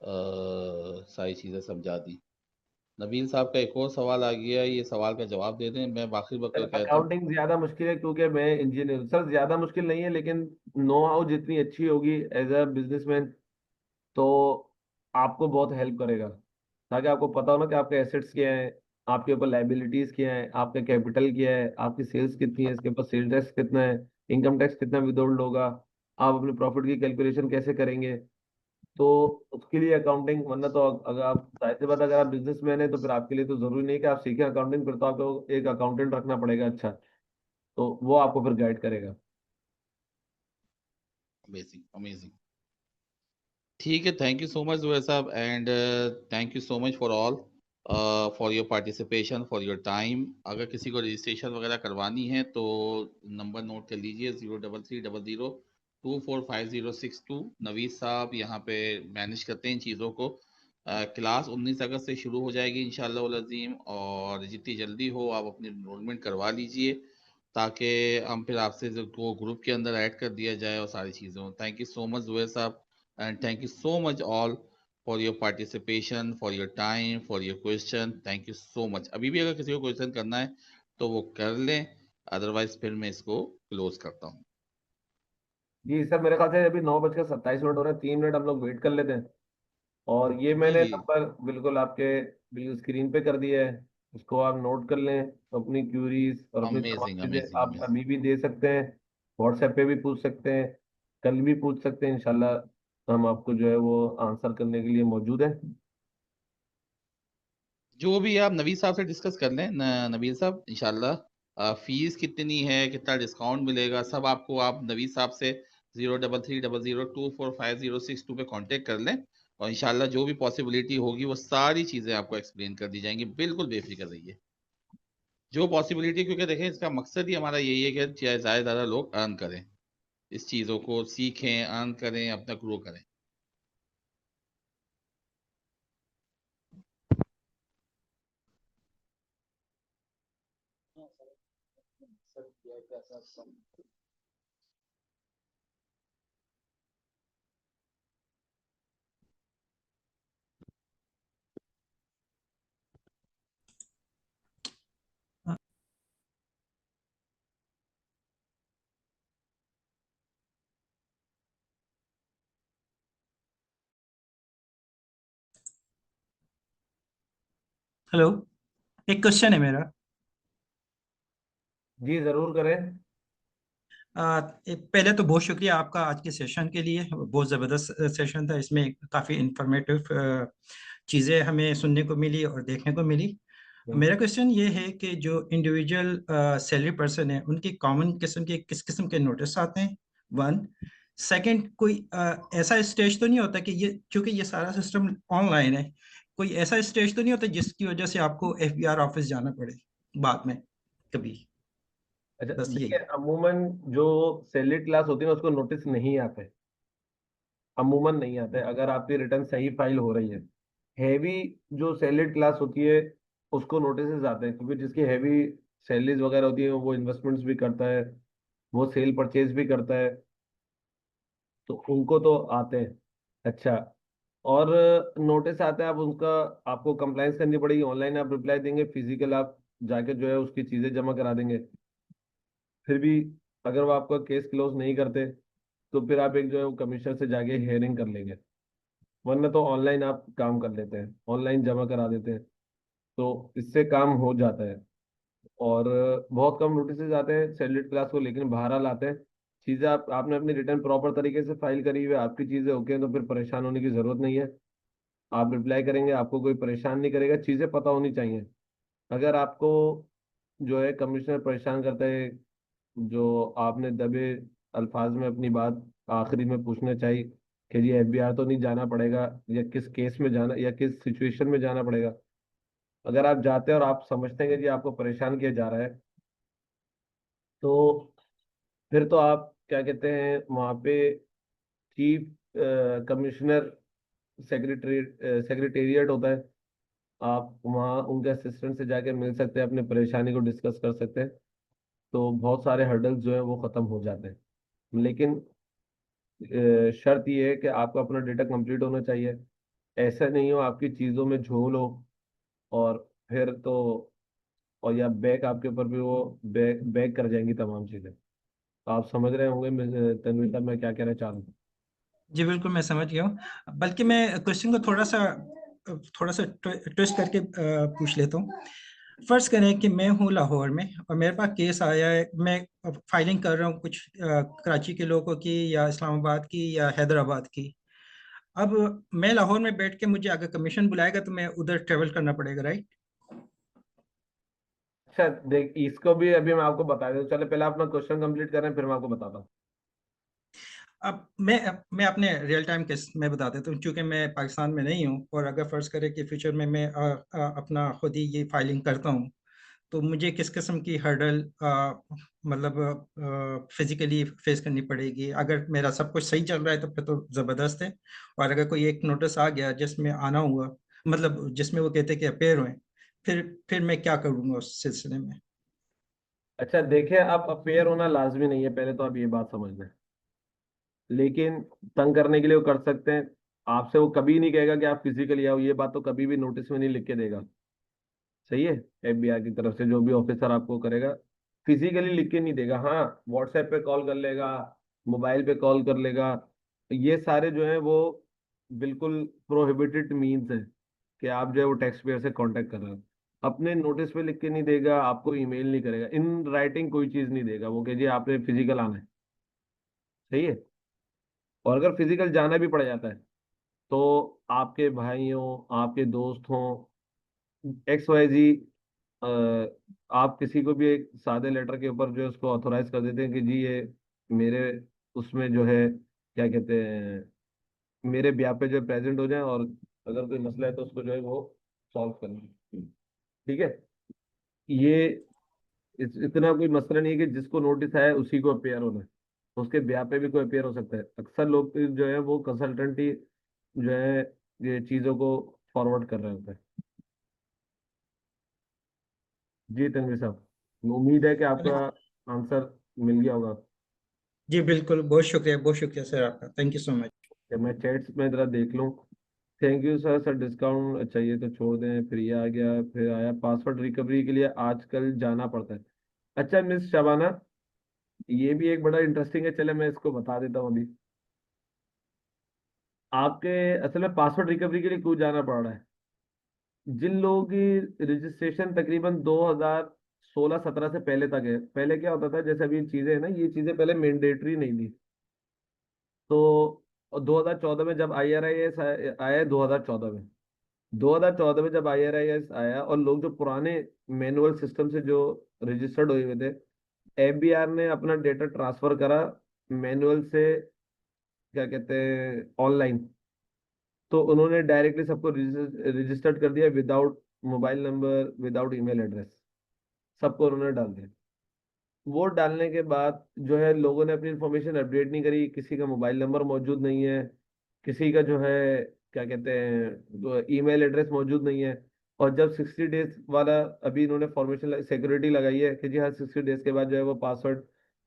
सारी चीज़ें समझा दी। नबील साहब का एक और सवाल आ गया है, ये सवाल का जवाब दे दें, मैं आखिर वक्त कहता हूँ। अकाउंटिंग ज्यादा मुश्किल है क्योंकि मैं इंजीनियर। सर ज्यादा मुश्किल नहीं है लेकिन नो हाउ जितनी अच्छी होगी एज अ बिजनेसमैन तो आपको बहुत हेल्प करेगा, ताकि आपको पता हो ना कि आपके एसेट्स क्या हैं, आपके ऊपर लाइबिलिटीज क्या है, आपका कैपिटल क्या है, आपकी सेल्स कितनी है, इसके ऊपर सेल टैक्स कितना है, इनकम टैक्स कितना विदहोल्ड होगा, आप अपने प्रॉफिट की कैलकुलेशन कैसे करेंगे। तो उसके लिए अकाउंटिंग, वरना तो अगर आप जाहिर सी बात, अगर आप बिजनेसमैन है तो फिर आपके लिए तो जरूरी नहीं कि आप सीखें अकाउंटिंग, फिर तो आपको एक अकाउंटेंट रखना पड़ेगा। अच्छा, तो वो आपको फिर गाइड करेगा। Amazing amazing. ठीक है, thank you so much Zubair साहब, and thank you so much for all for your participation, for your time. अगर किसी को रजिस्ट्रेशन वगैरह करवानी है तो नंबर नोट कर लीजिए, 033002456062। नवीद साहब यहाँ पे मैनेज करते हैं इन चीज़ों को। क्लास 19 अगस्त से शुरू हो जाएगी इंशाल्लाह उल अज़ीम, और जितनी जल्दी हो आप अपनी इनरोलमेंट करवा लीजिए, ताकि हम फिर आपसे जो वो ग्रुप के अंदर ऐड कर दिया जाए और सारी चीज़ों। Thank you so much Zubair साहब, and thank you so much all for your participation, for your time, for your question. Thank you so much. अभी भी अगर किसी को क्वेश्चन करना है तो वो कर लें, अदरवाइज फिर मैं इसको क्लोज करता हूँ। जी सर, मेरे ख्याल से अभी 9:27 हो रहे हैं, 3 मिनट हम लोग वेट कर लेते हैं। और ये जी मैंने जी, नंबर बिल्कुल आपके बिल्कुल स्क्रीन पे कर दिया है, इसको आप नोट कर लें। अपनी क्यूरीज और अपनी तमाम अमेजिंग चीज़ें अमेजिंग आप अमेजिंग। अभी भी दे सकते हैं, व्हाट्सएप पे भी पूछ सकते हैं, कल भी पूछ सकते हैं। इंशाल्लाह हम आपको जो है वो आंसर करने के लिए मौजूद है। जो भी आप नवीद साहब से डिस्कस कर लें, नवीद साहब इंशाल्लाह फीस कितनी है, कितना डिस्काउंट मिलेगा, सब आपको आप नवीद साहब से 033002456062 पे कांटेक्ट कर लें, और इंशाल्लाह जो भी पॉसिबिलिटी होगी वो सारी चीज़ें आपको एक्सप्लेन कर दी जाएंगी। बिल्कुल बेफिक्र रहिए, जो पॉसिबिलिटी, क्योंकि देखें इसका मकसद ही हमारा यही है कि ज़्यादा से ज़्यादा लोग अर्न करें, इस चीज़ों को सीखें, अर्न करें, अपना ग्रो करें। हेलो, एक क्वेश्चन है मेरा। जी जरूर करें। पहले तो बहुत शुक्रिया आपका आज के सेशन के लिए, बहुत ज़बरदस्त सेशन था। इसमें काफ़ी इंफॉर्मेटिव चीज़ें हमें सुनने को मिली और देखने को मिली। मेरा क्वेश्चन ये है कि जो इंडिविजुअल सैलरी पर्सन है उनकी कॉमन किस्म के किस किस्म के नोटिस आते हैं, वन। सेकंड, कोई ऐसा स्टेज तो नहीं होता कि ये, क्योंकि ये सारा सिस्टम ऑनलाइन है, कोई ऐसा स्टेज तो नहीं होता जिसकी वजह से आपको एफबीआर ऑफिस जाना पड़े बाद में कभी? अच्छा बस देखिए, यही। अमूमन जो सैलरी क्लास होती है ना, उसको नोटिस नहीं आते, अमूमन नहीं आते अगर आपकी रिटर्न सही फाइल हो रही है। हैवी जो सैलरी क्लास होती है उसको नोटिस आते हैं, क्योंकि जिसकी हैवी सैलरीज वगैरह होती है वो इन्वेस्टमेंट्स भी करता है, वो सेल परचेज भी करता है, तो उनको तो आते हैं। अच्छा, और नोटिस आता है, आप उनका आपको कंप्लाइंस करनी पड़ेगी, ऑनलाइन आप रिप्लाई देंगे, फिजिकल आप जाके जो है उसकी चीज़ें जमा करा देंगे। फिर भी अगर वो आपका केस क्लोज नहीं करते तो फिर आप एक जो है वो कमिश्नर से जाके हेयरिंग कर लेंगे, वरना तो ऑनलाइन आप काम कर लेते हैं, ऑनलाइन जमा करा देते हैं, तो इससे काम हो जाता है। और बहुत कम नोटिस आते हैं सैलरी क्लास को, लेकिन बहरहाल आते हैं। चीज़ें आपने अपनी रिटर्न प्रॉपर तरीके से फाइल करी हुई है, आपकी चीज़ें ओके हैं, तो फिर परेशान होने की ज़रूरत नहीं है। आप रिप्लाई करेंगे, आपको कोई परेशान नहीं करेगा, चीज़ें पता होनी चाहिए। अगर आपको जो है कमिश्नर परेशान करता है, जो आपने दबे अल्फाज में अपनी बात आखिरी में पूछना चाहिए कि जी एफबीआर तो नहीं जाना पड़ेगा, या किस केस में जाना या किस सिचुएशन में जाना पड़ेगा, अगर आप जाते हैं और आप समझते हैं कि जी आपको परेशान किया जा रहा है, तो फिर तो आप क्या कहते हैं वहाँ पे चीफ कमिश्नर सेक्रेटेरिएट होता है, आप वहाँ उनके असिस्टेंट से जाके मिल सकते हैं, अपनी परेशानी को डिस्कस कर सकते हैं, तो बहुत सारे हर्डल्स जो है वो ख़त्म हो जाते हैं। लेकिन शर्त ये है कि आपका अपना डेटा कंप्लीट होना चाहिए, ऐसा नहीं हो आपकी चीज़ों में झोल हो, और फिर तो और या बैक आपके ऊपर भी वो बैक बैक कर जाएंगी तमाम चीज़ें। तो आप समझ रहे होंगे तनवीर साहब मैं क्या कहना चाह रहा हूँ। जी बिल्कुल, मैं समझ गया हूँ। बल्कि मैं क्वेश्चन को थोड़ा सा ट्विस्ट करके पूछ लेता हूँ। फर्ज करें कि मैं हूँ लाहौर में और मेरे पास केस आया है, मैं फाइलिंग कर रहा हूँ कुछ कराची के लोगों की या इस्लामाबाद की या हैदराबाद की। अब मैं लाहौर में बैठ के मुझे अगर कमीशन बुलाएगा तो मैं उधर ट्रेवल करना पड़ेगा, राइट? अच्छा देख, इसको भी अभी मैं आपको बता दूं, चलो पहले अपना क्वेश्चन कंप्लीट करें फिर मैं आपको बताता हूँ। अब मैं अपने रियल टाइम केस में बता देता हूँ, क्योंकि मैं पाकिस्तान में नहीं हूँ, और अगर फर्ज करें कि फ्यूचर में मैं अपना खुद ही ये फाइलिंग करता हूँ, तो मुझे किस किस्म की हर्डल मतलब फिजिकली फेस करनी पड़ेगी। अगर मेरा सब कुछ सही चल रहा है तो फिर तो ज़बरदस्त है, और अगर कोई एक नोटिस आ गया जिसमें आना हुआ, मतलब जिसमें वो कहते हैं कि अपेयर हुए, फिर मैं क्या करूँगा उस सिलसिले में? अच्छा देखिए, आप अपेयर होना लाजमी नहीं है, पहले तो आप ये बात समझ लें। लेकिन तंग करने के लिए वो कर सकते हैं। आपसे वो कभी नहीं कहेगा कि आप फिजिकली आओ, ये बात तो कभी भी नोटिस में नहीं लिख के देगा। सही है। एफबीआई की तरफ से जो भी ऑफिसर आपको करेगा, फिजिकली लिख के नहीं देगा। हाँ, व्हाट्सएप पे कॉल कर लेगा, मोबाइल पे कॉल कर लेगा। ये सारे जो है वो बिल्कुल प्रोहिबिटेड मीन्स है कि आप जो है वो टैक्स पेयर से कांटेक्ट कर रहे हो। अपने नोटिस पे लिख के नहीं देगा, आपको ईमेल नहीं करेगा, इन राइटिंग कोई चीज नहीं देगा वो कि जी आपने फिजिकल आना है। सही है। और अगर फिजिकल जाना भी पड़ जाता है तो आपके भाइयों, आपके दोस्त हों, एक्स वाई जी, आप किसी को भी एक सादे लेटर के ऊपर जो है उसको ऑथोराइज कर देते हैं कि जी ये मेरे उसमें जो है क्या कहते हैं, मेरे ब्याह पे जो प्रेजेंट हो जाए, और अगर कोई मसला है तो उसको जो है वो सॉल्व करना। ठीक है। ये इतना कोई मसला नहीं है कि जिसको नोटिस आया उसी को अपेयर होना है, उसके ब्याह पे भी कोई अपेयर हो सकता है। अक्सर लोग जो है वो कंसल्टेंट ही जो है ये चीज़ों को फॉरवर्ड कर रहे होते हैं। जी तनवीर साहब, उम्मीद है कि आपका आंसर मिल गया होगा। जी बिल्कुल, बहुत शुक्रिया सर आपका, थैंक यू सो मच। कि मैं चैट्स में जरा देख लूँ। Thank you sir. Sir discount अच्छा ये तो छोड़ दें, फिर ये आ गया, फिर आया पासवर्ड रिकवरी के लिए आजकल जाना पड़ता है। अच्छा मिस शबाना, ये भी एक बड़ा इंटरेस्टिंग है, चले मैं इसको बता देता हूँ अभी। आपके असल में पासवर्ड रिकवरी के लिए क्यों जाना पड़ रहा है? जिन लोगों की रजिस्ट्रेशन तकरीबन 2016-17 से पहले तक है, पहले क्या होता था, जैसे अभी ये चीजें है ना, ये चीजें पहले मैंडेटरी नहीं थी। तो 2014 में जब IRIS आया, 2014 में 2014 में जब IRIS आया और लोग जो पुराने मैनुअल सिस्टम से जो रजिस्टर्ड हुए हुए थे, FBR ने अपना डेटा ट्रांसफर करा मैनुअल से, क्या कहते हैं, ऑनलाइन। तो उन्होंने डायरेक्टली सबको रजिस्टर्ड कर दिया without mobile number, without email address, सबको उन्होंने डाल दिया। वो डालने के बाद जो है लोगों ने अपनी इंफॉर्मेशन अपडेट नहीं करी, किसी का मोबाइल नंबर मौजूद नहीं है, किसी का जो है क्या कहते हैं ईमेल एड्रेस मौजूद नहीं है। और जब 60 डेज वाला अभी इन्होंने फॉर्मेशन सिक्योरिटी लगाई है कि जी हाँ 60 डेज के बाद जो है वो पासवर्ड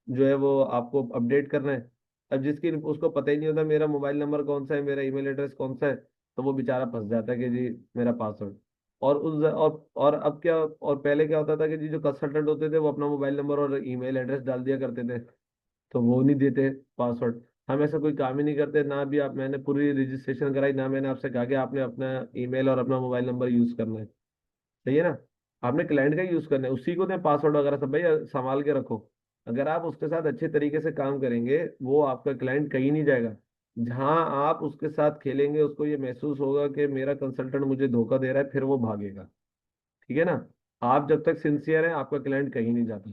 जो है वो आपको अपडेट करना है। अब जिसकी उसको पता ही नहीं होता मेरा मोबाइल नंबर कौन सा है, मेरा ईमेल एड्रेस कौन सा है, तो वो बेचारा फंस जाता है कि जी मेरा पासवर्ड। और अब क्या, और पहले क्या होता था कि जी जो कंसल्टेंट होते थे वो अपना मोबाइल नंबर और ईमेल एड्रेस डाल दिया करते थे, तो वो नहीं देते पासवर्ड। हम ऐसा कोई काम ही नहीं करते ना, भी आप मैंने पूरी रजिस्ट्रेशन कराई ना मैंने आपसे कहा कि आपने अपना ईमेल और अपना मोबाइल नंबर यूज करना है। सही है ना। आपने क्लाइंट का यूज करना है, उसी को दें पासवर्ड वगैरह सब, भाई संभाल के रखो। अगर आप उसके साथ अच्छे तरीके से काम करेंगे, वो आपका क्लाइंट कहीं नहीं जाएगा। जहां आप उसके साथ खेलेंगे उसको ये महसूस होगा कि मेरा कंसल्टेंट मुझे धोखा दे रहा है, फिर वो भागेगा। ठीक है ना। आप जब तक सिंसियर हैं आपका क्लाइंट कहीं नहीं जाता।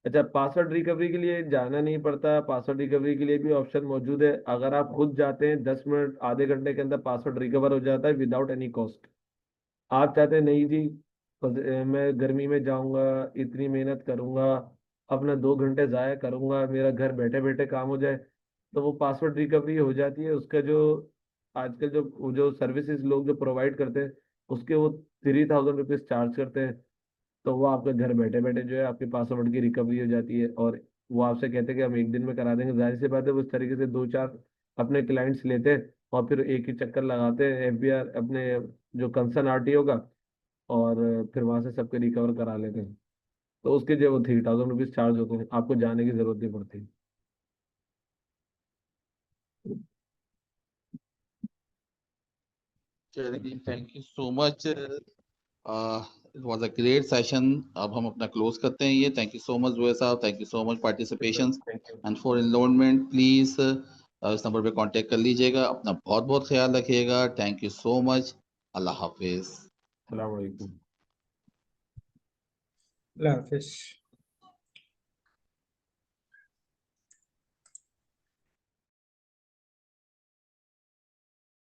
अच्छा, पासवर्ड रिकवरी के लिए जाना नहीं पड़ता, पासवर्ड रिकवरी के लिए भी ऑप्शन मौजूद है। अगर आप खुद जाते हैं 10 मिनट आधे घंटे के अंदर पासवर्ड रिकवर हो जाता है विदाउट एनी कॉस्ट। आप चाहते हैं नहीं जी, मैं गर्मी में जाऊंगा, इतनी मेहनत करूंगा, अपना 2 घंटे ज़ाया करूंगा, मेरा घर बैठे बैठे काम हो जाए, तो वो पासवर्ड रिकवरी हो जाती है। उसका जो आजकल जो जो सर्विसेज लोग जो प्रोवाइड करते हैं उसके वो 3000 रुपीज़ चार्ज करते हैं। तो वो आपके घर बैठे बैठे जो है आपके पासवर्ड की रिकवरी हो जाती है, और वो आपसे कहते हैं कि हम एक दिन में करा देंगे। जाहिर सी बात है वो इस तरीके से दो चार अपने क्लाइंट्स लेते हैं और फिर एक ही चक्कर लगाते हैं FBR अपने जो कंसर्न RTO का, और फिर वहां से सबके रिकवर करा लेते हैं। तो उसके जो वो 3000 रुपीज़ चार्ज होते हैं, आपको जाने की जरूरत नहीं पड़ती। चलिए, thank you so much, it was a great session. अब हम अपना क्लोज करते हैं ये। थैंक यू सो मच जोए साहब, thank you so much participation thank you. And for enrolment please इस नंबर पे कांटेक्ट कर लीजिएगा। अपना बहुत बहुत ख्याल रखिएगा। Thank you so much. Allah हाफिज। अस्सलाम वालेकुम। अल्लाह हाफिज।